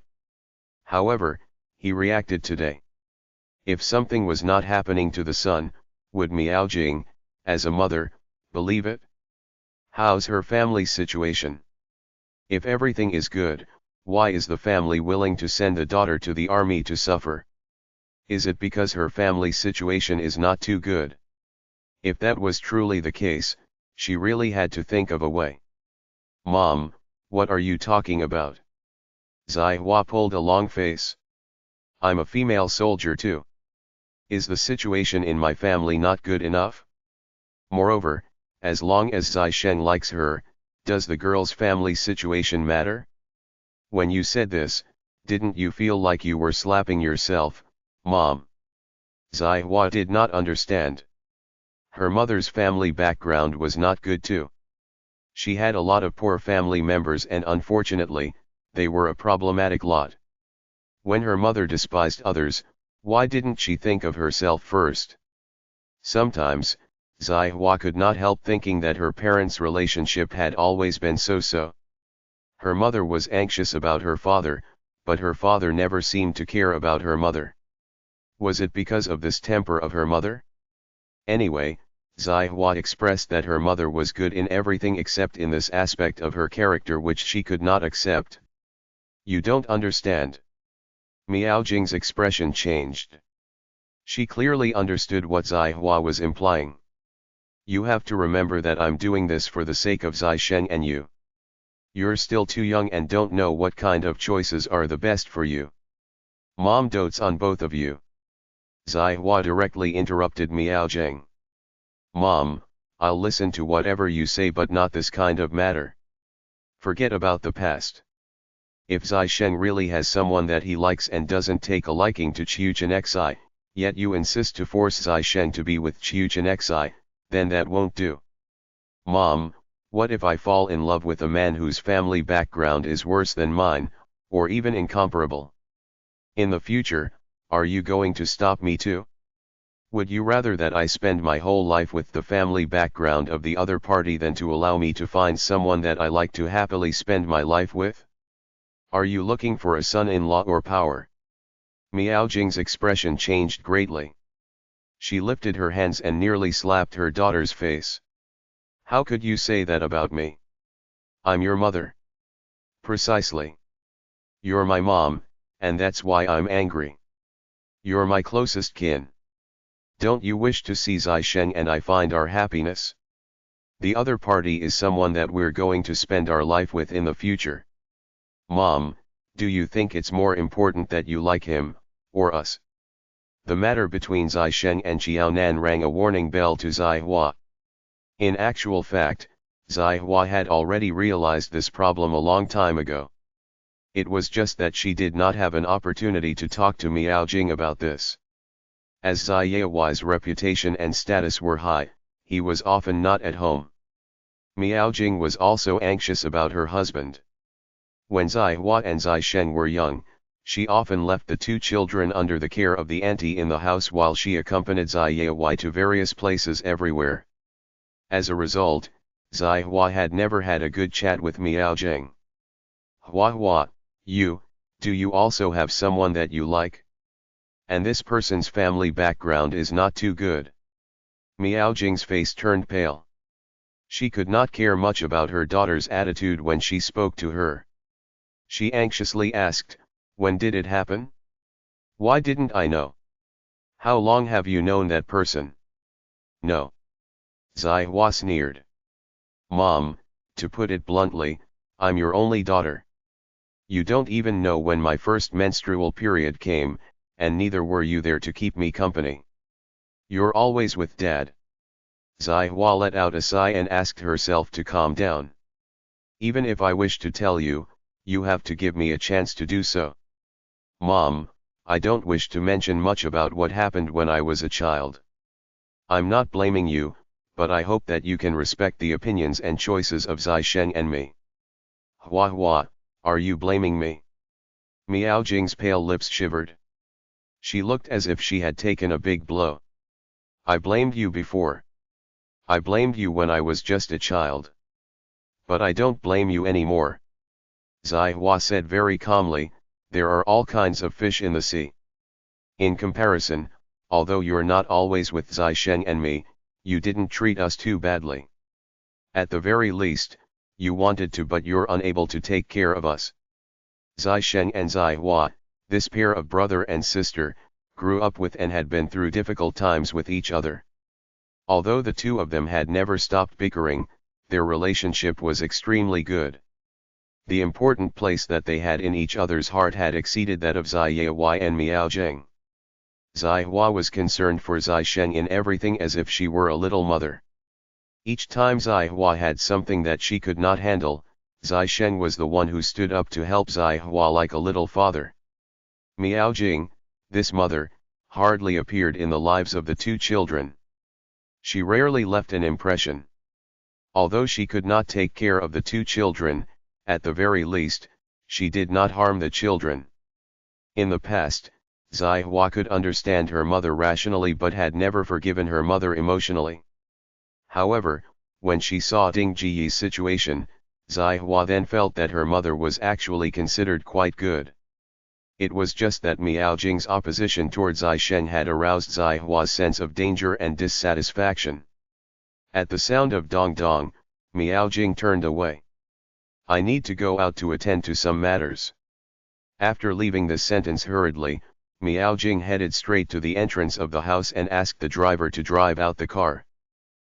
S1: However, he reacted today. If something was not happening to the son, would Miao Jing, as a mother, believe it? How's her family's situation? If everything is good, why is the family willing to send the daughter to the army to suffer? Is it because her family's situation is not too good? If that was truly the case, she really had to think of a way. Mom, what are you talking about? Zai Hua pulled a long face. I'm a female soldier too. Is the situation in my family not good enough? Moreover, as long as Zai Sheng likes her, does the girl's family situation matter? When you said this, didn't you feel like you were slapping yourself, Mom? Zai Hua did not understand. Her mother's family background was not good too. She had a lot of poor family members and unfortunately, they were a problematic lot. When her mother despised others, why didn't she think of herself first? Sometimes, Zai Hua could not help thinking that her parents' relationship had always been so-so. Her mother was anxious about her father, but her father never seemed to care about her mother. Was it because of this temper of her mother? Anyway, Zai Hua expressed that her mother was good in everything except in this aspect of her character which she could not accept. You don't understand. Miao Jing's expression changed. She clearly understood what Zai Hua was implying. You have to remember that I'm doing this for the sake of Zai Sheng and you. You're still too young and don't know what kind of choices are the best for you. Mom dotes on both of you. Zai Hua directly interrupted Miao Jing. Mom, I'll listen to whatever you say but not this kind of matter. Forget about the past. If Zai Sheng really has someone that he likes and doesn't take a liking to Qiu Jinxai, yet you insist to force Zai Sheng to be with Qiu Jinxai, then that won't do. Mom, what if I fall in love with a man whose family background is worse than mine, or even incomparable? In the future, are you going to stop me too? Would you rather that I spend my whole life with the family background of the other party than to allow me to find someone that I like to happily spend my life with? Are you looking for a son-in-law or power? Miao Jing's expression changed greatly. She lifted her hands and nearly slapped her daughter's face. How could you say that about me? I'm your mother. Precisely. You're my mom, and that's why I'm angry. You're my closest kin. Don't you wish to see Zai Sheng and I find our happiness? The other party is someone that we're going to spend our life with in the future. Mom, do you think it's more important that you like him, or us? The matter between Zai Sheng and Xiao Nan rang a warning bell to Zai Hua. In actual fact, Zai Hua had already realized this problem a long time ago. It was just that she did not have an opportunity to talk to Miao Jing about this. As Zai Yaohuai's reputation and status were high, he was often not at home. Miao Jing was also anxious about her husband. When Zai Hua and Zai Sheng were young, she often left the two children under the care of the auntie in the house while she accompanied Zai Yaohuai to various places everywhere. As a result, Zai Hua had never had a good chat with Miao Jing. Hua Hua, do you also have someone that you like? And this person's family background is not too good. Miao Jing's face turned pale. She could not care much about her daughter's attitude when she spoke to her. She anxiously asked, when did it happen? Why didn't I know? How long have you known that person? No. Zai Hua sneered. Mom, to put it bluntly, I'm your only daughter. You don't even know when my first menstrual period came, and neither were you there to keep me company. You're always with Dad. Zai Hua let out a sigh and asked herself to calm down. Even if I wish to tell you, you have to give me a chance to do so. Mom, I don't wish to mention much about what happened when I was a child. I'm not blaming you, but I hope that you can respect the opinions and choices of Zai Sheng and me. Hua Hua, are you blaming me? Miao Jing's pale lips shivered. She looked as if she had taken a big blow. I blamed you before. I blamed you when I was just a child. But I don't blame you anymore. Zai Hua said very calmly, there are all kinds of fish in the sea. In comparison, although you're not always with Zai Sheng and me, you didn't treat us too badly. At the very least, you wanted to but you're unable to take care of us. Zai Sheng and Zai Hua, this pair of brother and sister, grew up with and had been through difficult times with each other. Although the two of them had never stopped bickering, their relationship was extremely good. The important place that they had in each other's heart had exceeded that of Zai Yaohuai and Miao Jing. Zai Hua was concerned for Zai Sheng in everything as if she were a little mother. Each time Zai Hua had something that she could not handle, Zai Sheng was the one who stood up to help Zai Hua like a little father. Miao Jing, this mother, hardly appeared in the lives of the two children. She rarely left an impression. Although she could not take care of the two children, at the very least, she did not harm the children. In the past, Zai Hua could understand her mother rationally but had never forgiven her mother emotionally. However, when she saw Ding Jiyi's situation, Zai Hua then felt that her mother was actually considered quite good. It was just that Miao Jing's opposition toward Zai Sheng had aroused Zai Hua's sense of danger and dissatisfaction. At the sound of dong dong, Miao Jing turned away. I need to go out to attend to some matters. After leaving this sentence hurriedly, Miao Jing headed straight to the entrance of the house and asked the driver to drive out the car.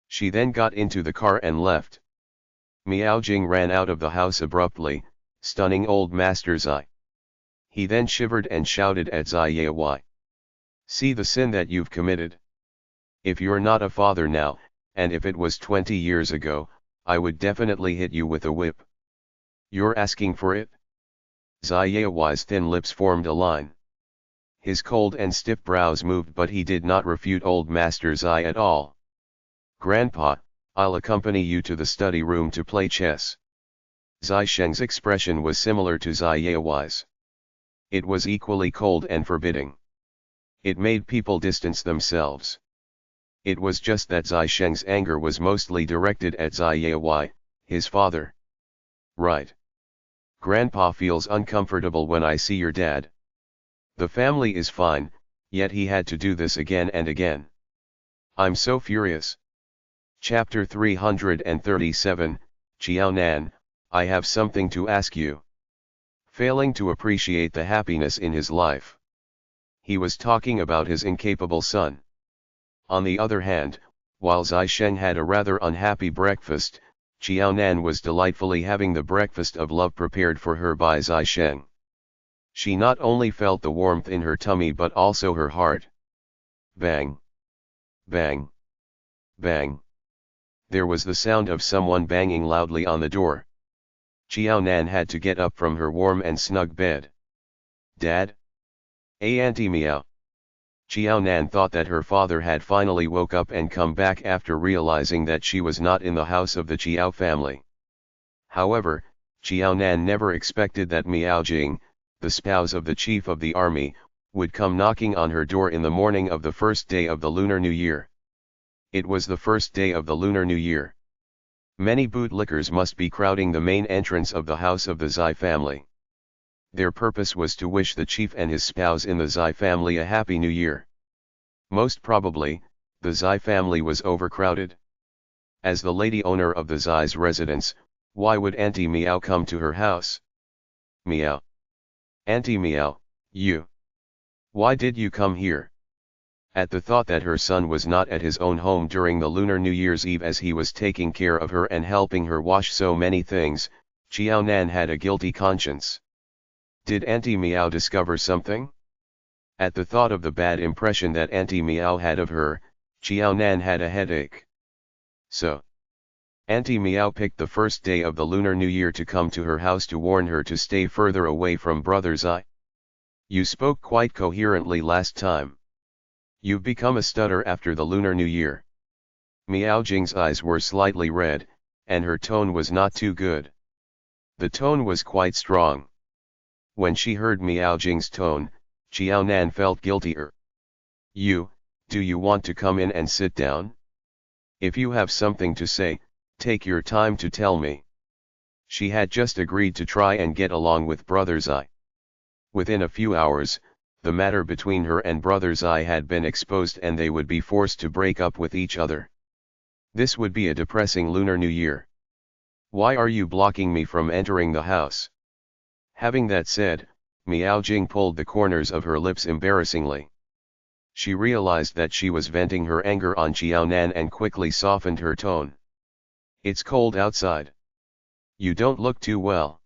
S1: She then got into the car and left. Miao Jing ran out of the house abruptly, stunning old Master Zai. He then shivered and shouted at Zai Yaohuai. See the sin that you've committed. If you're not a father now, and if it was 20 years ago, I would definitely hit you with a whip. You're asking for it? Zai Yaohuai's thin lips formed a line. His cold and stiff brows moved but he did not refute old Master Zai at all. Grandpa, I'll accompany you to the study room to play chess. Zai Sheng's expression was similar to Zai Yaohuai's. It was equally cold and forbidding. It made people distance themselves. It was just that Zai Sheng's anger was mostly directed at Zai Yaohuai, his father. Right. Grandpa feels uncomfortable when I see your dad. The family is fine, yet he had to do this again and again. I'm so furious. Chapter 337, Xiao Nan, I have something to ask you. Failing to appreciate the happiness in his life. He was talking about his incapable son. On the other hand, while Zai Sheng had a rather unhappy breakfast, Qiao Nan was delightfully having the breakfast of love prepared for her by Zai Sheng. She not only felt the warmth in her tummy but also her heart. Bang! Bang! Bang! There was the sound of someone banging loudly on the door. Qiao Nan had to get up from her warm and snug bed. Dad? Auntie Meow. Qiao Nan thought that her father had finally woke up and come back after realizing that she was not in the house of the Qiao family. However, Qiao Nan never expected that Miao Jing, the spouse of the chief of the army, would come knocking on her door in the morning of the first day of the Lunar New Year. It was the first day of the Lunar New Year. Many bootlickers must be crowding the main entrance of the house of the Zai family. Their purpose was to wish the chief and his spouse in the Zai family a happy new year. Most probably, the Zai family was overcrowded. As the lady owner of the Zai's residence, why would Auntie Meow come to her house? Meow. Auntie Meow, you. Why did you come here? At the thought that her son was not at his own home during the Lunar New Year's Eve as he was taking care of her and helping her wash so many things, Qiao Nan had a guilty conscience. Did Auntie Meow discover something? At the thought of the bad impression that Auntie Meow had of her, Qiao Nan had a headache. So, Auntie Meow picked the first day of the Lunar New Year to come to her house to warn her to stay further away from Brother Zai. You spoke quite coherently last time. You've become a stutter after the Lunar New Year. Miao Jing's eyes were slightly red, and her tone was not too good. The tone was quite strong. When she heard Miao Jing's tone, Qiao Nan felt guiltier. Do you want to come in and sit down? If you have something to say, take your time to tell me. She had just agreed to try and get along with Brother Zai. Within a few hours, the matter between her and Brother Zai had been exposed and they would be forced to break up with each other. This would be a depressing Lunar New Year. Why are you blocking me from entering the house? Having that said, Miao Jing pulled the corners of her lips embarrassingly. She realized that she was venting her anger on Qiao Nan and quickly softened her tone. It's cold outside. You don't look too well.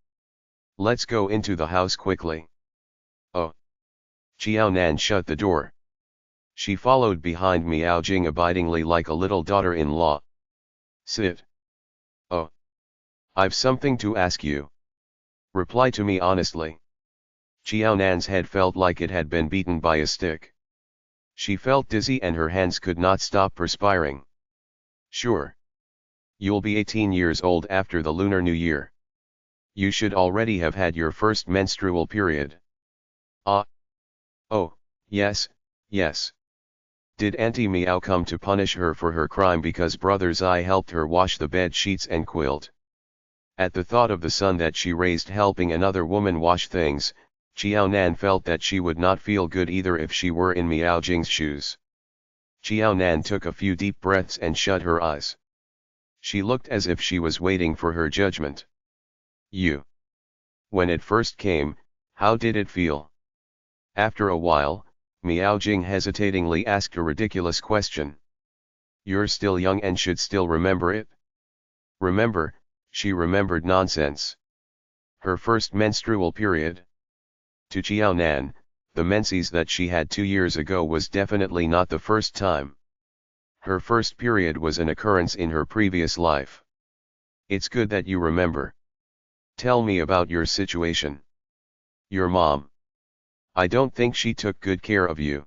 S1: Let's go into the house quickly. Oh. Qiao Nan shut the door. She followed behind Miao Jing abidingly like a little daughter-in-law. Sit. Oh. I've something to ask you. Reply to me honestly. Qiao Nan's head felt like it had been beaten by a stick. She felt dizzy and her hands could not stop perspiring. Sure. You'll be 18 years old after the Lunar New Year. You should already have had your first menstrual period. Ah. Oh, yes, yes. Did Auntie Meow come to punish her for her crime because Brother Zai helped her wash the bed sheets and quilt? At the thought of the son that she raised helping another woman wash things, Qiao Nan felt that she would not feel good either if she were in Miao Jing's shoes. Qiao Nan took a few deep breaths and shut her eyes. She looked as if she was waiting for her judgment. When it first came, how did it feel? After a while, Miao Jing hesitatingly asked a ridiculous question. You're still young and should still remember it? Remember, she remembered nonsense. Her first menstrual period. To Qiao Nan, the menses that she had 2 years ago was definitely not the first time. Her first period was an occurrence in her previous life. It's good that you remember. Tell me about your situation. Your mom. I don't think she took good care of you.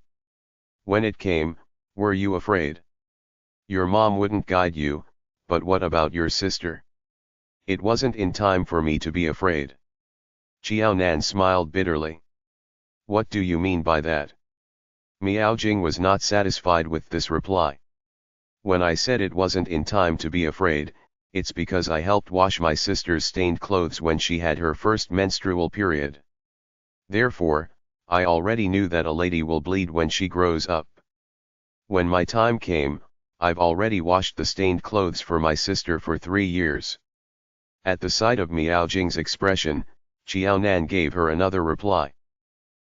S1: When it came, were you afraid? Your mom wouldn't guide you, but what about your sister? It wasn't in time for me to be afraid. Qiao Nan smiled bitterly. What do you mean by that? Miao Jing was not satisfied with this reply. When I said it wasn't in time to be afraid, it's because I helped wash my sister's stained clothes when she had her first menstrual period. Therefore, I already knew that a lady will bleed when she grows up. When my time came, I've already washed the stained clothes for my sister for 3 years. At the sight of Miao Jing's expression, Qiao Nan gave her another reply.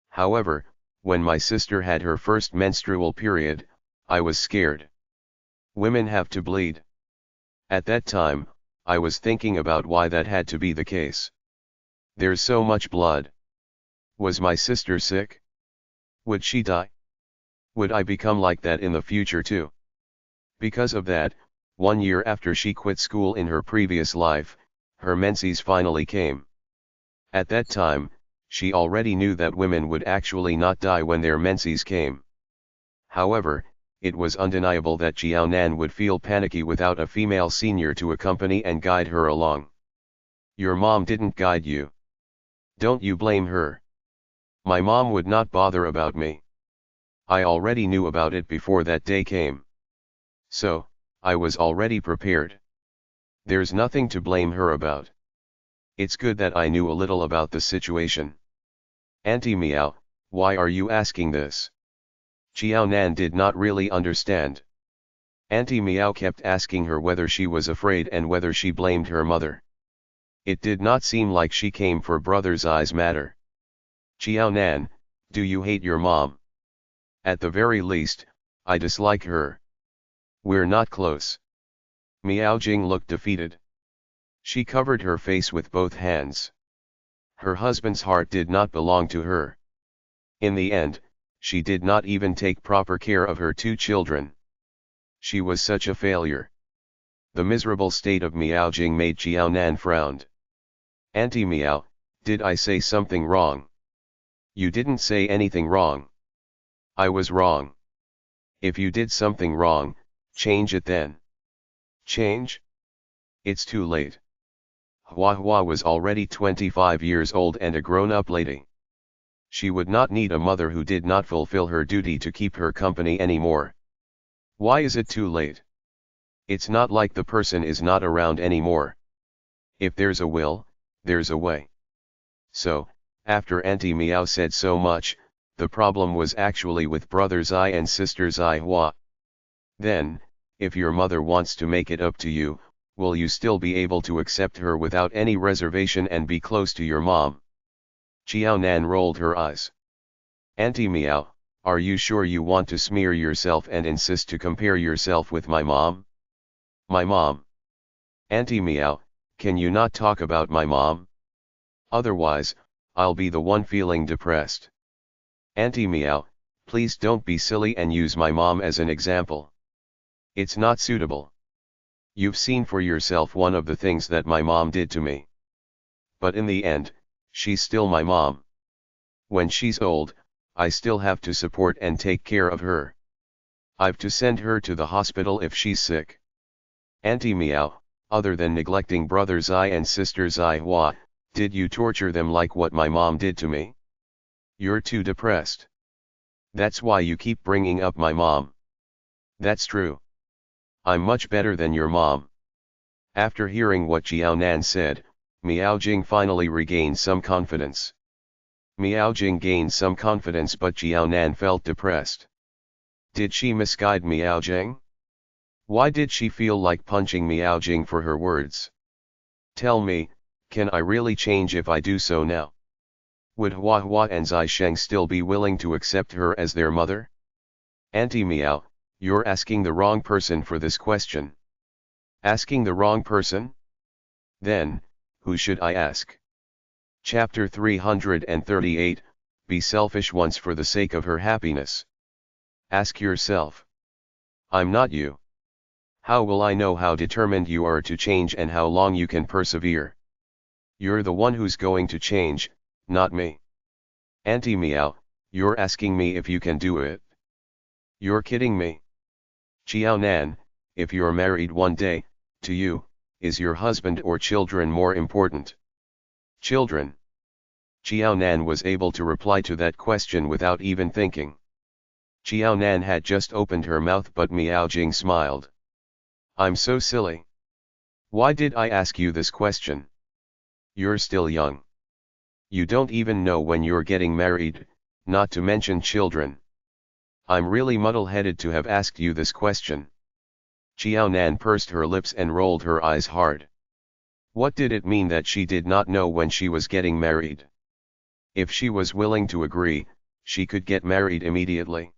S1: However, when my sister had her first menstrual period, I was scared. Women have to bleed. At that time, I was thinking about why that had to be the case. There's so much blood. Was my sister sick? Would she die? Would I become like that in the future too? Because of that, 1 year after she quit school in her previous life, her menses finally came. At that time, she already knew that women would actually not die when their menses came. However, it was undeniable that Jiaonan would feel panicky without a female senior to accompany and guide her along. Your mom didn't guide you. Don't you blame her. My mom would not bother about me. I already knew about it before that day came. So, I was already prepared. There's nothing to blame her about. It's good that I knew a little about the situation. Auntie Meow, why are you asking this? Jiaonan did not really understand. Auntie Meow kept asking her whether she was afraid and whether she blamed her mother. It did not seem like she came for Brother Zai's matter. Jiaonan, do you hate your mom? At the very least, I dislike her. We're not close. Miao Jing looked defeated. She covered her face with both hands. Her husband's heart did not belong to her. In the end, she did not even take proper care of her 2 children. She was such a failure. The miserable state of Miao Jing made Jiaonan frown. Auntie Miao, did I say something wrong? You didn't say anything wrong. I was wrong. If you did something wrong, change it then. Change? It's too late. Hua Hua was already 25 years old and a grown-up lady. She would not need a mother who did not fulfill her duty to keep her company anymore. Why is it too late? It's not like the person is not around anymore. If there's a will, there's a way. So, after Auntie Meow said so much, the problem was actually with Brother Zai and Sister Zai Hua. Then, if your mother wants to make it up to you, will you still be able to accept her without any reservation and be close to your mom? Jiaonan rolled her eyes. Auntie Meow, are you sure you want to smear yourself and insist to compare yourself with my mom? My mom. Auntie Meow, can you not talk about my mom? Otherwise, I'll be the one feeling depressed. Auntie Meow, please don't be silly and use my mom as an example. It's not suitable. You've seen for yourself one of the things that my mom did to me. But in the end, she's still my mom. When she's old, I still have to support and take care of her. I've to send her to the hospital if she's sick. Auntie Meow, other than neglecting Brother Zai and Sister Zai Hua, did you torture them like what my mom did to me? You're too depressed. That's why you keep bringing up my mom. That's true. I'm much better than your mom. After hearing what Jiaonan said, Miao Jing finally regained some confidence. Miao Jing gained some confidence, but Jiaonan felt depressed. Did she misguide Miao Jing? Why did she feel like punching Miao Jing for her words? Tell me, can I really change if I do so now? Would Hua Hua and Zai Sheng still be willing to accept her as their mother? Auntie Meow, you're asking the wrong person for this question. Asking the wrong person? Then, who should I ask? Chapter 338, Be selfish once for the sake of her happiness. Ask yourself. I'm not you. How will I know how determined you are to change and how long you can persevere? You're the one who's going to change, not me. Auntie Meow, you're asking me if you can do it. You're kidding me. Jiaonan, if you're married one day, to you, is your husband or children more important? Children. Jiaonan was able to reply to that question without even thinking. Jiaonan had just opened her mouth, but Miao Jing smiled. I'm so silly. Why did I ask you this question? You're still young. You don't even know when you're getting married, not to mention children. I'm really muddle-headed to have asked you this question. Jiaonan pursed her lips and rolled her eyes hard. What did it mean that she did not know when she was getting married? If she was willing to agree, she could get married immediately.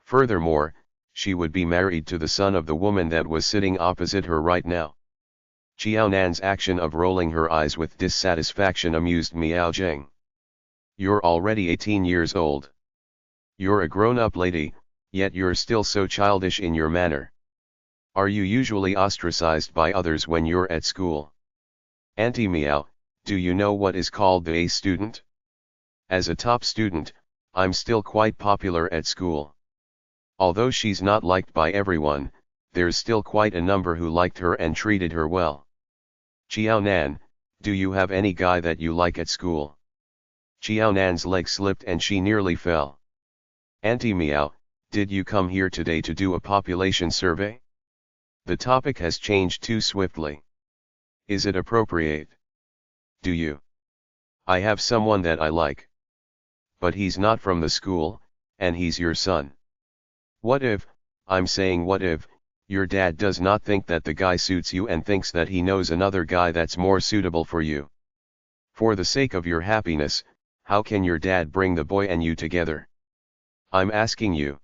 S1: Furthermore, she would be married to the son of the woman that was sitting opposite her right now. Qiaonan's action of rolling her eyes with dissatisfaction amused Miao Jing. You're already 18 years old. You're a grown-up lady, yet you're still so childish in your manner. Are you usually ostracized by others when you're at school? Auntie Miao, do you know what is called the A student? As a top student, I'm still quite popular at school. Although she's not liked by everyone, there's still quite a number who liked her and treated her well. Qiaonan, do you have any guy that you like at school? Qiaonan's leg slipped and she nearly fell. Auntie Miao, did you come here today to do a population survey? The topic has changed too swiftly. Is it appropriate? Do you? I have someone that I like. But he's not from the school, and he's your son. What if, I'm saying what if, your dad does not think that the guy suits you and thinks that he knows another guy that's more suitable for you? For the sake of your happiness, how can your dad bring the boy and you together? I'm asking you.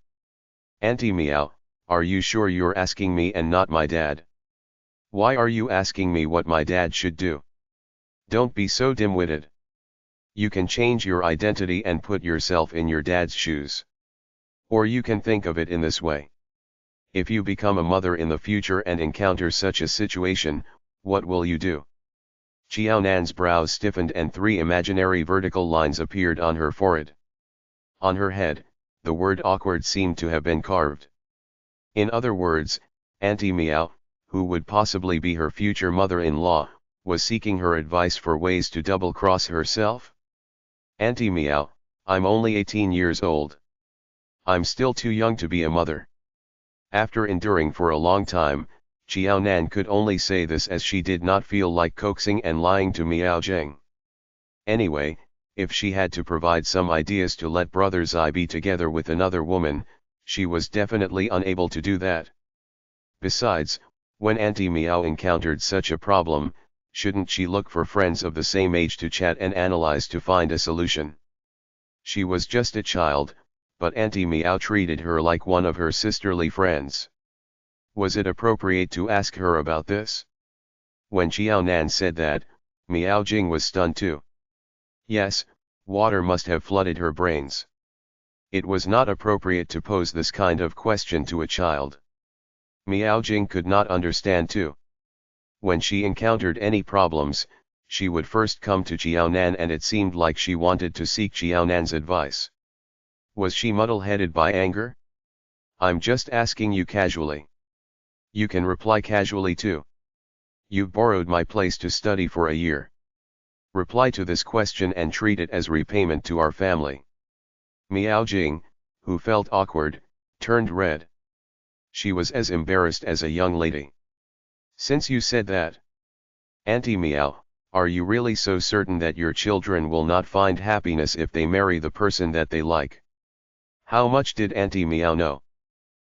S1: Auntie Miao, are you sure you're asking me and not my dad? Why are you asking me what my dad should do? Don't be so dim-witted. You can change your identity and put yourself in your dad's shoes. Or you can think of it in this way. If you become a mother in the future and encounter such a situation, what will you do? Qiaonan's brows stiffened and 3 imaginary vertical lines appeared on her forehead. On her head, the word awkward seemed to have been carved. In other words, Auntie Miao, who would possibly be her future mother-in-law, was seeking her advice for ways to double-cross herself. Auntie Miao, I'm only 18 years old. I'm still too young to be a mother. After enduring for a long time, Qiaonan could only say this as she did not feel like coaxing and lying to Miao Jing. Anyway, if she had to provide some ideas to let Brother Zai be together with another woman, she was definitely unable to do that. Besides, when Auntie Miao encountered such a problem, shouldn't she look for friends of the same age to chat and analyze to find a solution? She was just a child, but Auntie Miao treated her like one of her sisterly friends. Was it appropriate to ask her about this? When Qiaonan said that, Miao Jing was stunned too. Yes, water must have flooded her brains. It was not appropriate to pose this kind of question to a child. Miao Jing could not understand too. When she encountered any problems, she would first come to Qiaonan and it seemed like she wanted to seek Qiaonan's advice. Was she muddle-headed by anger? I'm just asking you casually. You can reply casually too. You've borrowed my place to study for a year. Reply to this question and treat it as repayment to our family. Miao Jing, who felt awkward, turned red. She was as embarrassed as a young lady. Since you said that, Auntie Miao, are you really so certain that your children will not find happiness if they marry the person that they like? How much did Auntie Miao know?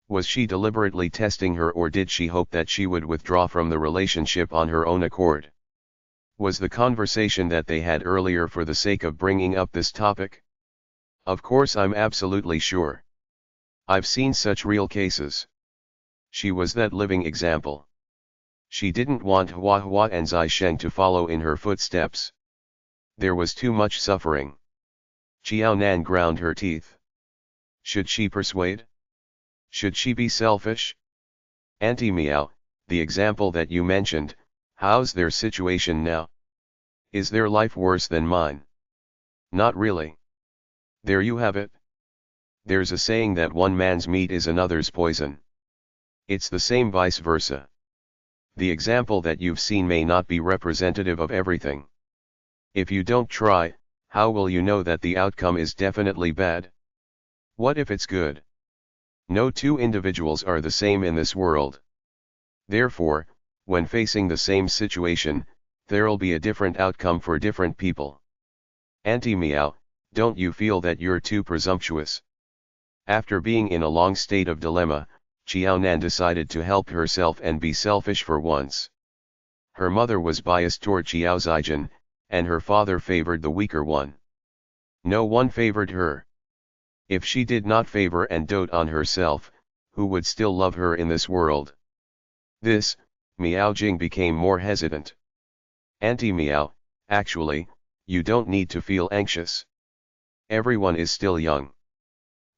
S1: Was she deliberately testing her or did she hope that she would withdraw from the relationship on her own accord? Was the conversation that they had earlier for the sake of bringing up this topic? Of course I'm absolutely sure. I've seen such real cases. She was that living example. She didn't want Hua Hua and Zai Sheng to follow in her footsteps. There was too much suffering. Qiaonan ground her teeth. Should she persuade? Should she be selfish? Auntie Miao, the example that you mentioned, how's their situation now? Is their life worse than mine? Not really. There you have it. There's a saying that one man's meat is another's poison. It's the same vice versa. The example that you've seen may not be representative of everything. If you don't try, how will you know that the outcome is definitely bad? What if it's good? No two individuals are the same in this world. Therefore, when facing the same situation, there'll be a different outcome for different people. Auntie Miao, don't you feel that you're too presumptuous? After being in a long state of dilemma, Qiaonan decided to help herself and be selfish for once. Her mother was biased toward Qiao Zaijin, and her father favored the weaker one. No one favored her. If she did not favor and dote on herself, who would still love her in this world? This, Miao Jing became more hesitant. Auntie Miao, actually, you don't need to feel anxious. Everyone is still young.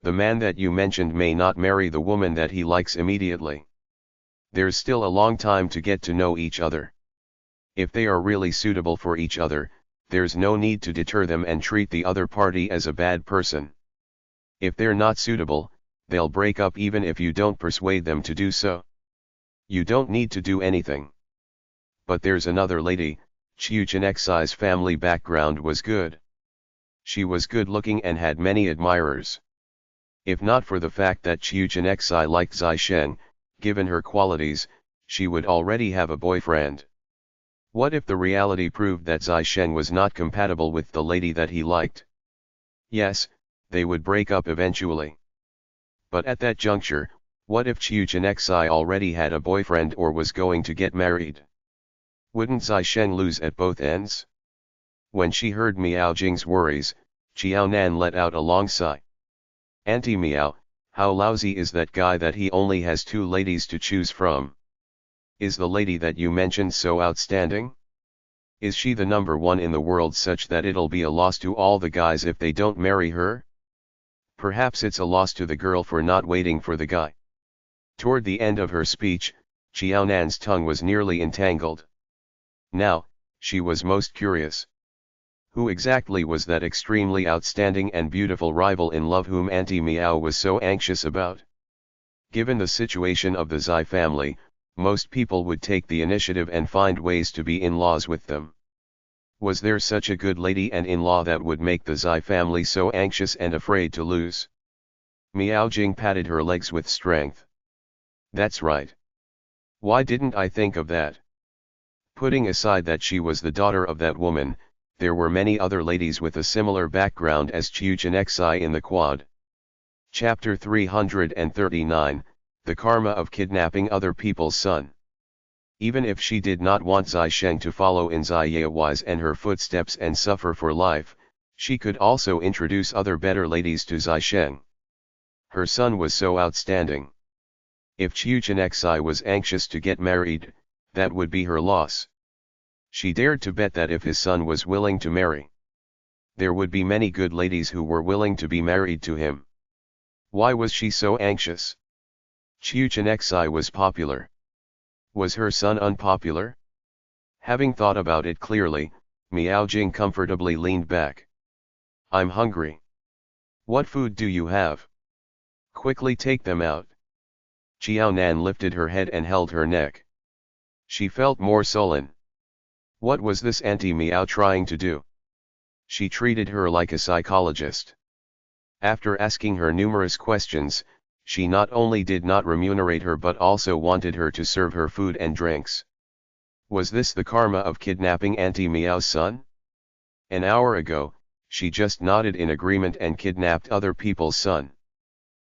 S1: The man that you mentioned may not marry the woman that he likes immediately. There's still a long time to get to know each other. If they are really suitable for each other, there's no need to deter them and treat the other party as a bad person. If they're not suitable, they'll break up even if you don't persuade them to do so. You don't need to do anything. But there's another lady. Chiu Chenxi's family background was good. She was good looking and had many admirers. If not for the fact that Chiu Chenxi liked Zai Sheng, given her qualities, she would already have a boyfriend. What if the reality proved that Zai Sheng was not compatible with the lady that he liked? Yes, they would break up eventually. But at that juncture, what if Chiu Chenxi already had a boyfriend or was going to get married? Wouldn't Zai Sheng lose at both ends? When she heard Miao Jing's worries, Qiao Nan let out a long sigh. Auntie Miao, how lousy is that guy that he only has 2 ladies to choose from? Is the lady that you mentioned so outstanding? Is she the number 1 in the world such that it'll be a loss to all the guys if they don't marry her? Perhaps it's a loss to the girl for not waiting for the guy. Toward the end of her speech, Qiao Nan's tongue was nearly entangled. Now, she was most curious. Who exactly was that extremely outstanding and beautiful rival in love whom Auntie Miao was so anxious about? Given the situation of the Zai family, most people would take the initiative and find ways to be in-laws with them. Was there such a good lady and in-law that would make the Zai family so anxious and afraid to lose? Miao Jing patted her legs with strength. That's right. Why didn't I think of that? Putting aside that she was the daughter of that woman, there were many other ladies with a similar background as Chiu Chenxi in the quad. Chapter 339, The Karma of Kidnapping Other People's Son. Even if she did not want Zai Sheng to follow in Zai Yewai's and her footsteps and suffer for life, she could also introduce other better ladies to Zai Sheng. Her son was so outstanding. If Chiu Chenxi was anxious to get married, that would be her loss. She dared to bet that if his son was willing to marry, there would be many good ladies who were willing to be married to him. Why was she so anxious? Chiu Chenxi was popular. Was her son unpopular? Having thought about it clearly, Miao Jing comfortably leaned back. I'm hungry. What food do you have? Quickly take them out. Qiao Nan lifted her head and held her neck. She felt more sullen. What was this Auntie Miao trying to do? She treated her like a psychologist. After asking her numerous questions, she not only did not remunerate her but also wanted her to serve her food and drinks. Was this the karma of kidnapping Auntie Miao's son? An hour ago, she just nodded in agreement and kidnapped other people's son.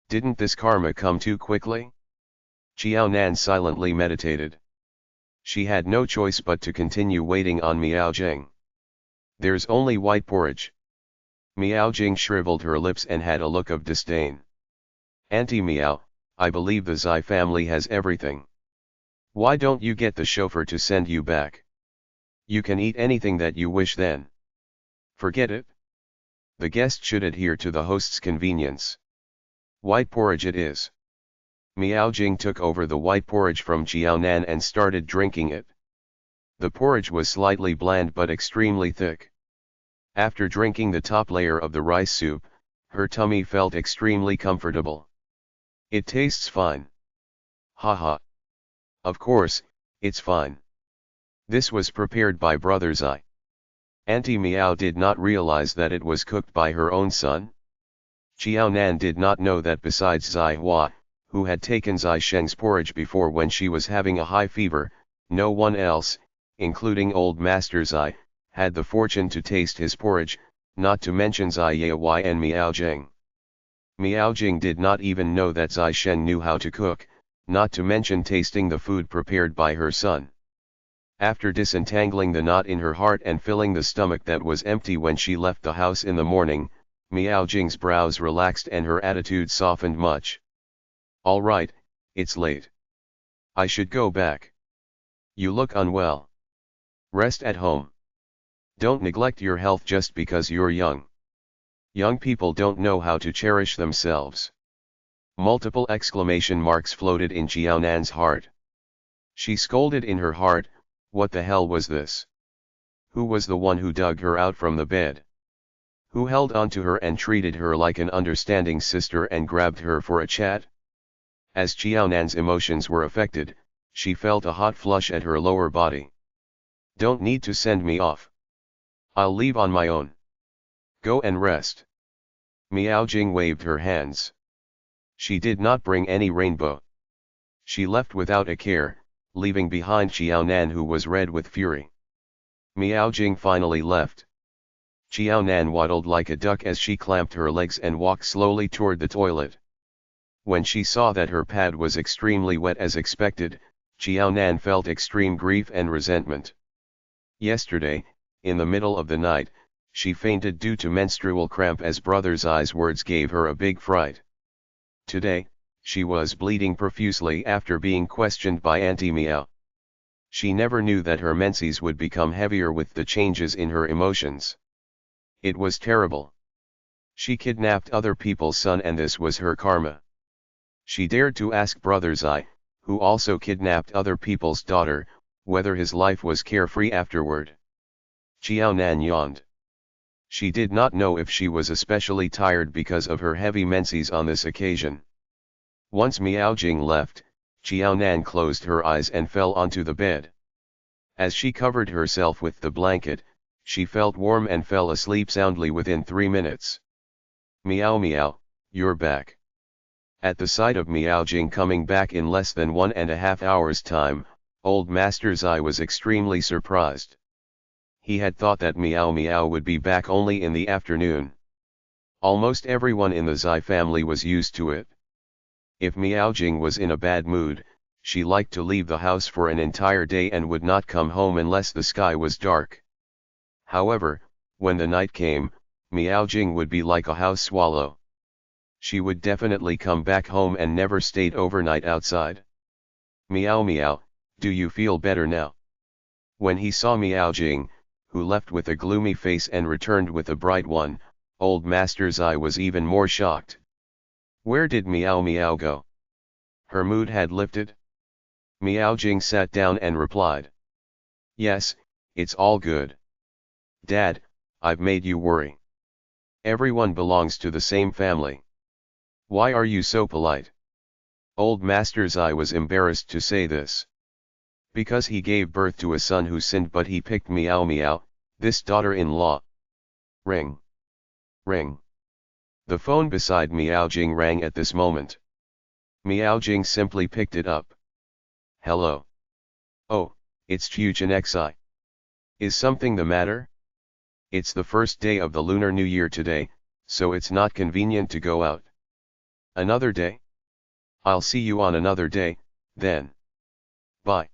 S1: Didn't this karma come too quickly? Qiao Nan silently meditated. She had no choice but to continue waiting on Miao Jing. There's only white porridge. Miao Jing shriveled her lips and had a look of disdain. Auntie Miao, I believe the Zai family has everything. Why don't you get the chauffeur to send you back? You can eat anything that you wish then. Forget it. The guest should adhere to the host's convenience. White porridge it is. Miao Jing took over the white porridge from Qiao Nan and started drinking it. The porridge was slightly bland but extremely thick. After drinking the top layer of the rice soup, her tummy felt extremely comfortable. It tastes fine. Haha. Of course, it's fine. This was prepared by Brother Zai. Auntie Miao did not realize that it was cooked by her own son. Qiao Nan did not know that besides Zai Hua, who had taken Zai Sheng's porridge before when she was having a high fever, no one else, including old Master Zai, had the fortune to taste his porridge, not to mention Zai Yewai and Miao Jing. Miao Jing did not even know that Zai Sheng knew how to cook, not to mention tasting the food prepared by her son. After disentangling the knot in her heart and filling the stomach that was empty when she left the house in the morning, Miao Jing's brows relaxed and her attitude softened much. All right, It's late. I should go back. You look unwell. Rest at home. Don't neglect your health just because you're young. Young people don't know how to cherish themselves. Multiple exclamation marks floated in Xiaonan's heart. She scolded in her heart, what the hell was this? Who was the one who dug her out from the bed? Who held onto her and treated her like an understanding sister and grabbed her for a chat? As Xiaonan's emotions were affected, she felt a hot flush at her lower body. Don't need to send me off. I'll leave on my own. Go and rest. Miao Jing waved her hands. She did not bring any rainbow. She left without a care, leaving behind Xiaonan who was red with fury. Miao Jing finally left. Xiaonan waddled like a duck as she clamped her legs and walked slowly toward the toilet. When she saw that her pad was extremely wet as expected, Xiaonan felt extreme grief and resentment. Yesterday, in the middle of the night, she fainted due to menstrual cramp as Brother Zai's words gave her a big fright. Today, she was bleeding profusely after being questioned by Auntie Miao. She never knew that her menses would become heavier with the changes in her emotions. It was terrible. She kidnapped other people's son and this was her karma. She dared to ask Brother Zai, who also kidnapped other people's daughter, whether his life was carefree afterward. Xiaonan yawned. She did not know if she was especially tired because of her heavy menses on this occasion. Once Miao Jing left, Xiaonan closed her eyes and fell onto the bed. As she covered herself with the blanket, she felt warm and fell asleep soundly within 3 minutes. Meow meow, you're back. At the sight of Miao Jing coming back in less than 1.5 hours' time, old Master Zai was extremely surprised. He had thought that Miao Miao would be back only in the afternoon. Almost everyone in the Zai family was used to it. If Miao Jing was in a bad mood, she liked to leave the house for an entire day and would not come home unless the sky was dark. However, when the night came, Miao Jing would be like a house swallow. She would definitely come back home and never stayed overnight outside. Miao Miao, do you feel better now? When he saw Miao Jing, who left with a gloomy face and returned with a bright one, old Master Zai was even more shocked. Where did Miao Miao go? Her mood had lifted? Miao Jing sat down and replied. Yes, it's all good. Dad, I've made you worry. Everyone belongs to the same family. Why are you so polite? Old Master Zai was embarrassed to say this. Because he gave birth to a son who sinned but he picked Miao Miao, this daughter-in-law. Ring. Ring. The phone beside Miao Jing rang at this moment. Miao Jing simply picked it up. Hello. Oh, it's Chuchen Xi. Is something the matter? It's the first day of the Lunar New Year today, so it's not convenient to go out. Another day? I'll see you on another day, then. Bye.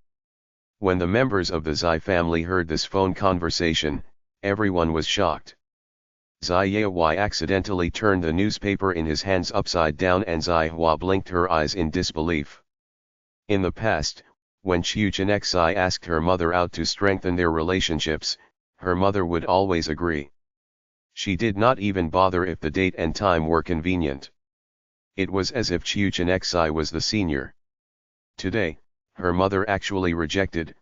S1: When the members of the Zai family heard this phone conversation, everyone was shocked. Zai Yai accidentally turned the newspaper in his hands upside down and Zai Hua blinked her eyes in disbelief. In the past, when Chuchen Xi asked her mother out to strengthen their relationships, her mother would always agree. She did not even bother if the date and time were convenient. It was as if Chuchen Xi was the senior. Today, her mother actually rejected.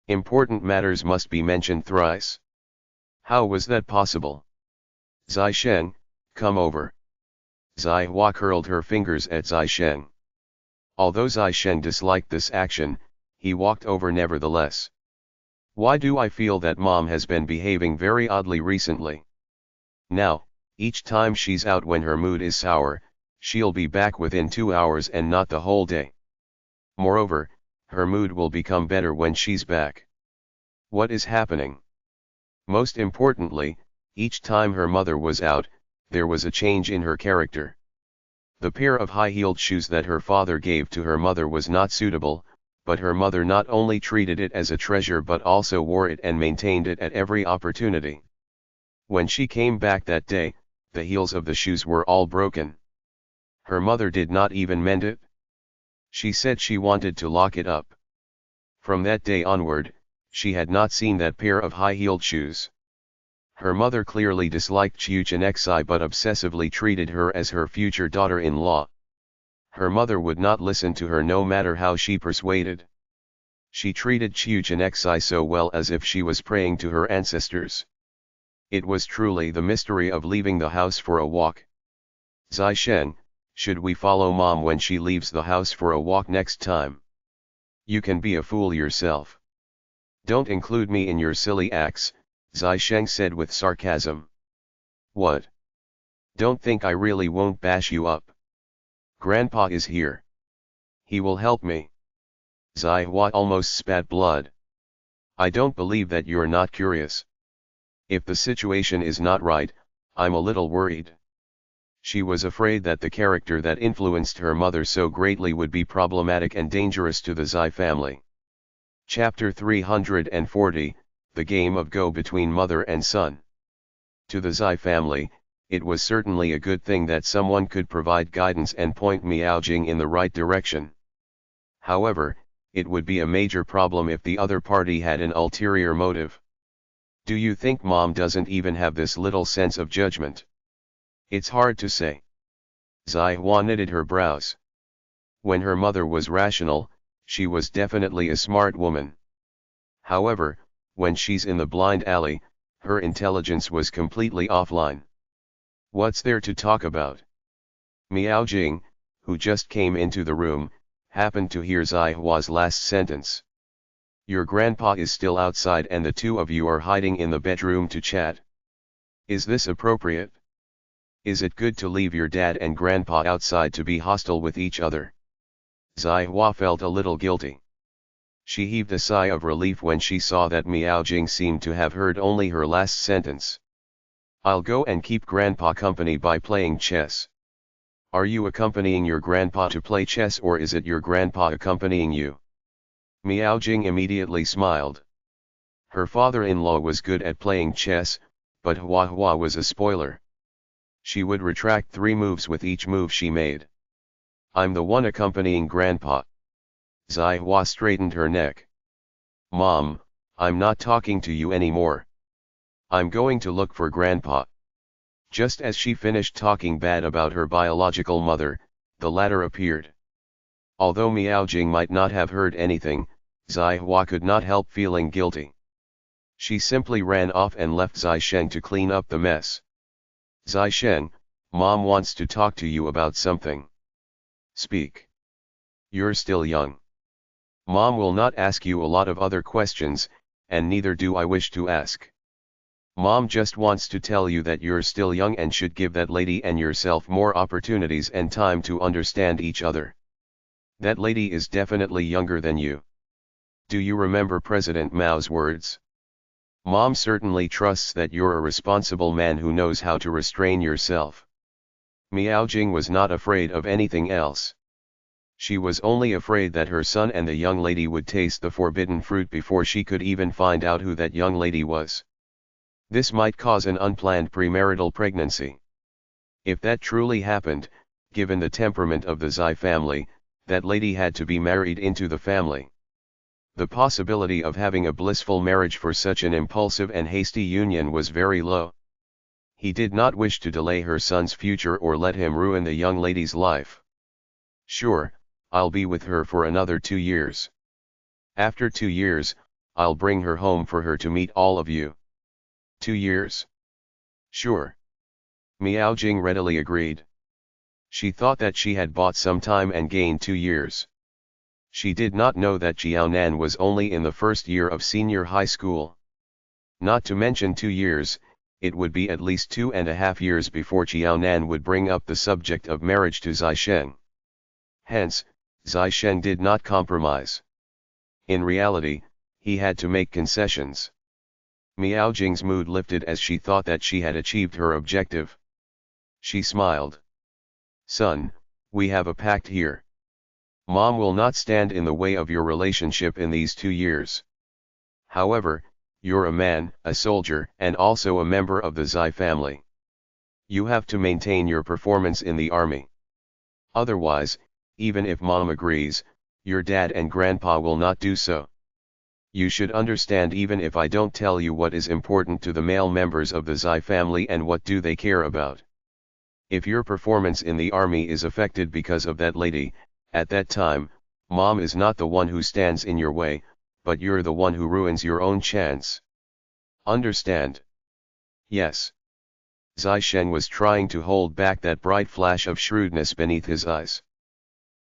S1: Important matters must be mentioned thrice. How was that possible? Zai Sheng, come over. Zai Hua curled her fingers at Zai Sheng. Although Zai Sheng disliked this action, he walked over nevertheless. Why do I feel that mom has been behaving very oddly recently? Now, each time she's out when her mood is sour, she'll be back within 2 hours and not the whole day. Moreover, her mood will become better when she's back. What is happening? Most importantly, each time her mother was out, there was a change in her character. The pair of high-heeled shoes that her father gave to her mother was not suitable, but her mother not only treated it as a treasure but also wore it and maintained it at every opportunity. When she came back that day, the heels of the shoes were all broken. Her mother did not even mend it. She said she wanted to lock it up. From that day onward, she had not seen that pair of high-heeled shoes. Her mother clearly disliked Chuchenexai but obsessively treated her as her future daughter-in-law. Her mother would not listen to her no matter how she persuaded. She treated Chuchenexai so well as if she was praying to her ancestors. It was truly the mystery of leaving the house for a walk. Zai Shen, should we follow Mom when she leaves the house for a walk next time? You can be a fool yourself. Don't include me in your silly acts, Zai Sheng said with sarcasm. What? Don't think I really won't bash you up. Grandpa is here. He will help me. Zai Hua almost spat blood. I don't believe that you're not curious. If the situation is not right, I'm a little worried. She was afraid that the character that influenced her mother so greatly would be problematic and dangerous to the Zai family. Chapter 340, The Game of Go Between Mother and Son. To the Zai family, it was certainly a good thing that someone could provide guidance and point Miaojing in the right direction. However, it would be a major problem if the other party had an ulterior motive. Do you think Mom doesn't even have this little sense of judgment? It's hard to say. Zai Hua knitted her brows. When her mother was rational, she was definitely a smart woman. However, when she's in the blind alley, her intelligence was completely offline. What's there to talk about? Miaojing, who just came into the room, happened to hear Zai Hua's last sentence. Your grandpa is still outside and the two of you are hiding in the bedroom to chat. Is this appropriate? Is it good to leave your dad and grandpa outside to be hostile with each other? Zai Hua felt a little guilty. She heaved a sigh of relief when she saw that Miaojing seemed to have heard only her last sentence. I'll go and keep grandpa company by playing chess. Are you accompanying your grandpa to play chess or is it your grandpa accompanying you? Miaojing immediately smiled. Her father-in-law was good at playing chess, but Hua Hua was a spoiler. She would retract 3 moves with each move she made. I'm the one accompanying grandpa. Zai Hua straightened her neck. Mom, I'm not talking to you anymore. I'm going to look for grandpa. Just as she finished talking bad about her biological mother, the latter appeared. Although Miaojing might not have heard anything, Zai Hua could not help feeling guilty. She simply ran off and left Zai Sheng to clean up the mess. Zai Sheng, Mom wants to talk to you about something. Speak. You're still young. Mom will not ask you a lot of other questions, and neither do I wish to ask. Mom just wants to tell you that you're still young and should give that lady and yourself more opportunities and time to understand each other. That lady is definitely younger than you. Do you remember President Mao's words? Mom certainly trusts that you're a responsible man who knows how to restrain yourself. Miaojing was not afraid of anything else. She was only afraid that her son and the young lady would taste the forbidden fruit before she could even find out who that young lady was. This might cause an unplanned premarital pregnancy. If that truly happened, given the temperament of the Zai family, that lady had to be married into the family. The possibility of having a blissful marriage for such an impulsive and hasty union was very low. He did not wish to delay her son's future or let him ruin the young lady's life. Sure, I'll be with her for another 2 years. After 2 years, I'll bring her home for her to meet all of you. 2 years? Sure. Miaojing readily agreed. She thought that she had bought some time and gained 2 years. She did not know that Jiaonan was only in the first year of senior high school. Not to mention 2 years, it would be at least 2.5 years before Jiaonan would bring up the subject of marriage to Zai Sheng. Hence, Zai Sheng did not compromise. In reality, he had to make concessions. Miaojing's mood lifted as she thought that she had achieved her objective. She smiled. Son, we have a pact here. Mom will not stand in the way of your relationship in these 2 years. However, you're a man, a soldier, and also a member of the Zai family. You have to maintain your performance in the army. Otherwise, even if mom agrees, your dad and grandpa will not do so. You should understand, even if I don't tell you what is important to the male members of the Zai family and what do they care about. If your performance in the army is affected because of that lady, at that time, mom is not the one who stands in your way, but you're the one who ruins your own chance. Understand? Yes. Zai Shen was trying to hold back that bright flash of shrewdness beneath his eyes.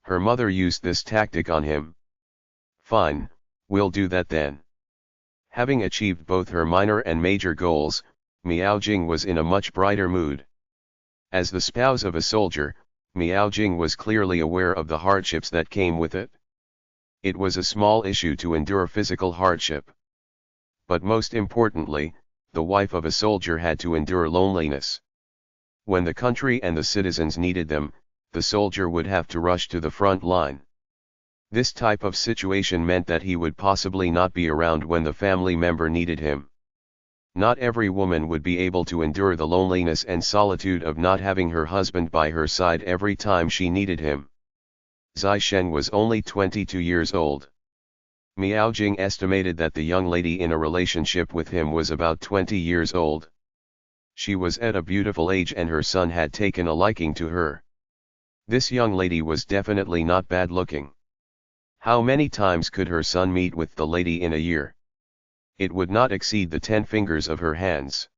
S1: Her mother used this tactic on him. Fine, we'll do that then. Having achieved both her minor and major goals, Miao Jing was in a much brighter mood. As the spouse of a soldier, Miao Jing was clearly aware of the hardships that came with it. It was a small issue to endure physical hardship. But most importantly, the wife of a soldier had to endure loneliness. When the country and the citizens needed them, the soldier would have to rush to the front line. This type of situation meant that he would possibly not be around when the family member needed him. Not every woman would be able to endure the loneliness and solitude of not having her husband by her side every time she needed him. Zai Shen was only 22 years old. Miao Jing estimated that the young lady in a relationship with him was about 20 years old. She was at a beautiful age and her son had taken a liking to her. This young lady was definitely not bad looking. How many times could her son meet with the lady in a year? It would not exceed the 10 fingers of her hands.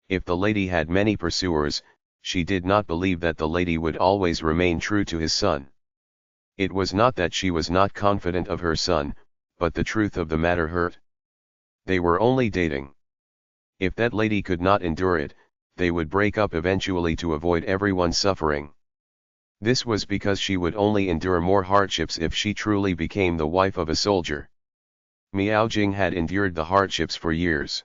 S1: If the lady had many pursuers, she did not believe that the lady would always remain true to his son. It was not that she was not confident of her son, but the truth of the matter hurt. They were only dating. If that lady could not endure it, they would break up eventually to avoid everyone suffering. This was because she would only endure more hardships if she truly became the wife of a soldier. Miao Jing had endured the hardships for years.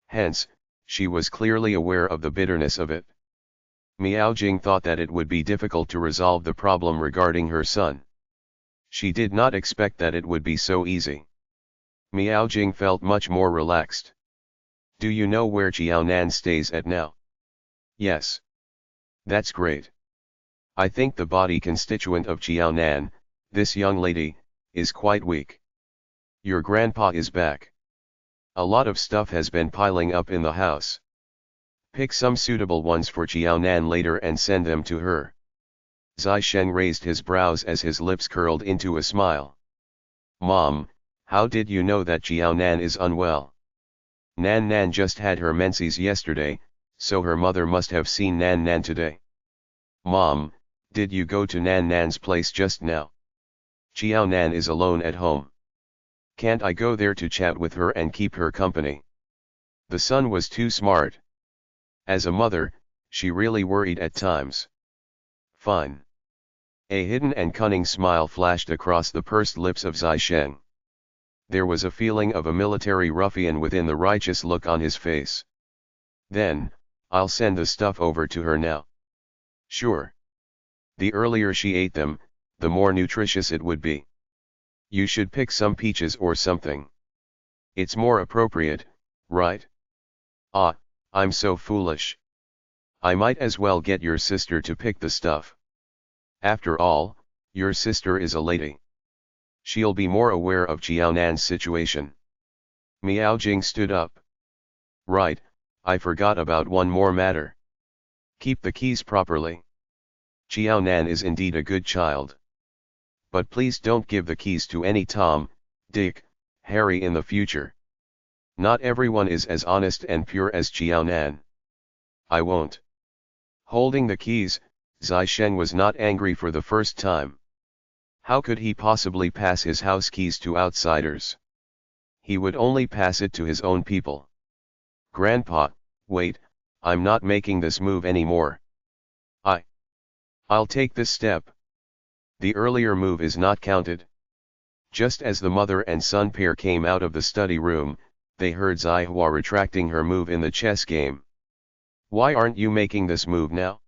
S1: Hence, she was clearly aware of the bitterness of it. Miao Jing thought that it would be difficult to resolve the problem regarding her son. She did not expect that it would be so easy. Miao Jing felt much more relaxed. Do you know where Jiao Nan stays at now? Yes. That's great. I think the body constituent of Jiao Nan, this young lady, is quite weak. Your grandpa is back. A lot of stuff has been piling up in the house. Pick some suitable ones for Jiao Nan later and send them to her. Zai Shen raised his brows as his lips curled into a smile. Mom, how did you know that Jiao Nan is unwell? Nan Nan just had her menses yesterday, so her mother must have seen Nan Nan today. Mom, did you go to Nan Nan's place just now? Jiao Nan is alone at home. Can't I go there to chat with her and keep her company? The son was too smart. As a mother, she really worried at times. Fine. A hidden and cunning smile flashed across the pursed lips of Zai Shen. There was a feeling of a military ruffian within the righteous look on his face. Then, I'll send the stuff over to her now. Sure. The earlier she ate them, the more nutritious it would be. You should pick some peaches or something. It's more appropriate, right? Ah, I'm so foolish. I might as well get your sister to pick the stuff. After all, your sister is a lady. She'll be more aware of Jiao Nan's situation. Miao Jing stood up. Right, I forgot about one more matter. Keep the keys properly. Jiao Nan is indeed a good child. But please don't give the keys to any Tom, Dick, Harry in the future. Not everyone is as honest and pure as Jiao Nan. I won't. Holding the keys, Zai Shen was not angry for the first time. How could he possibly pass his house keys to outsiders? He would only pass it to his own people. Grandpa, wait, I'm not making this move anymore. I'll take this step. The earlier move is not counted. Just as the mother and son pair came out of the study room, they heard Zai Hua retracting her move in the chess game. Why aren't you making this move now?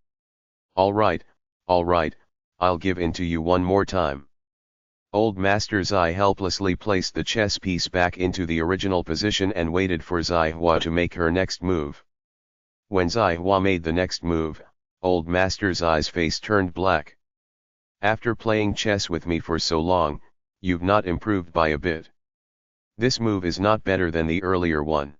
S1: All right, I'll give in to you one more time. Old Master Zai helplessly placed the chess piece back into the original position and waited for Zai Hua to make her next move. When Zai Hua made the next move, Old Master Zai's face turned black. After playing chess with me for so long, you've not improved by a bit. This move is not better than the earlier one.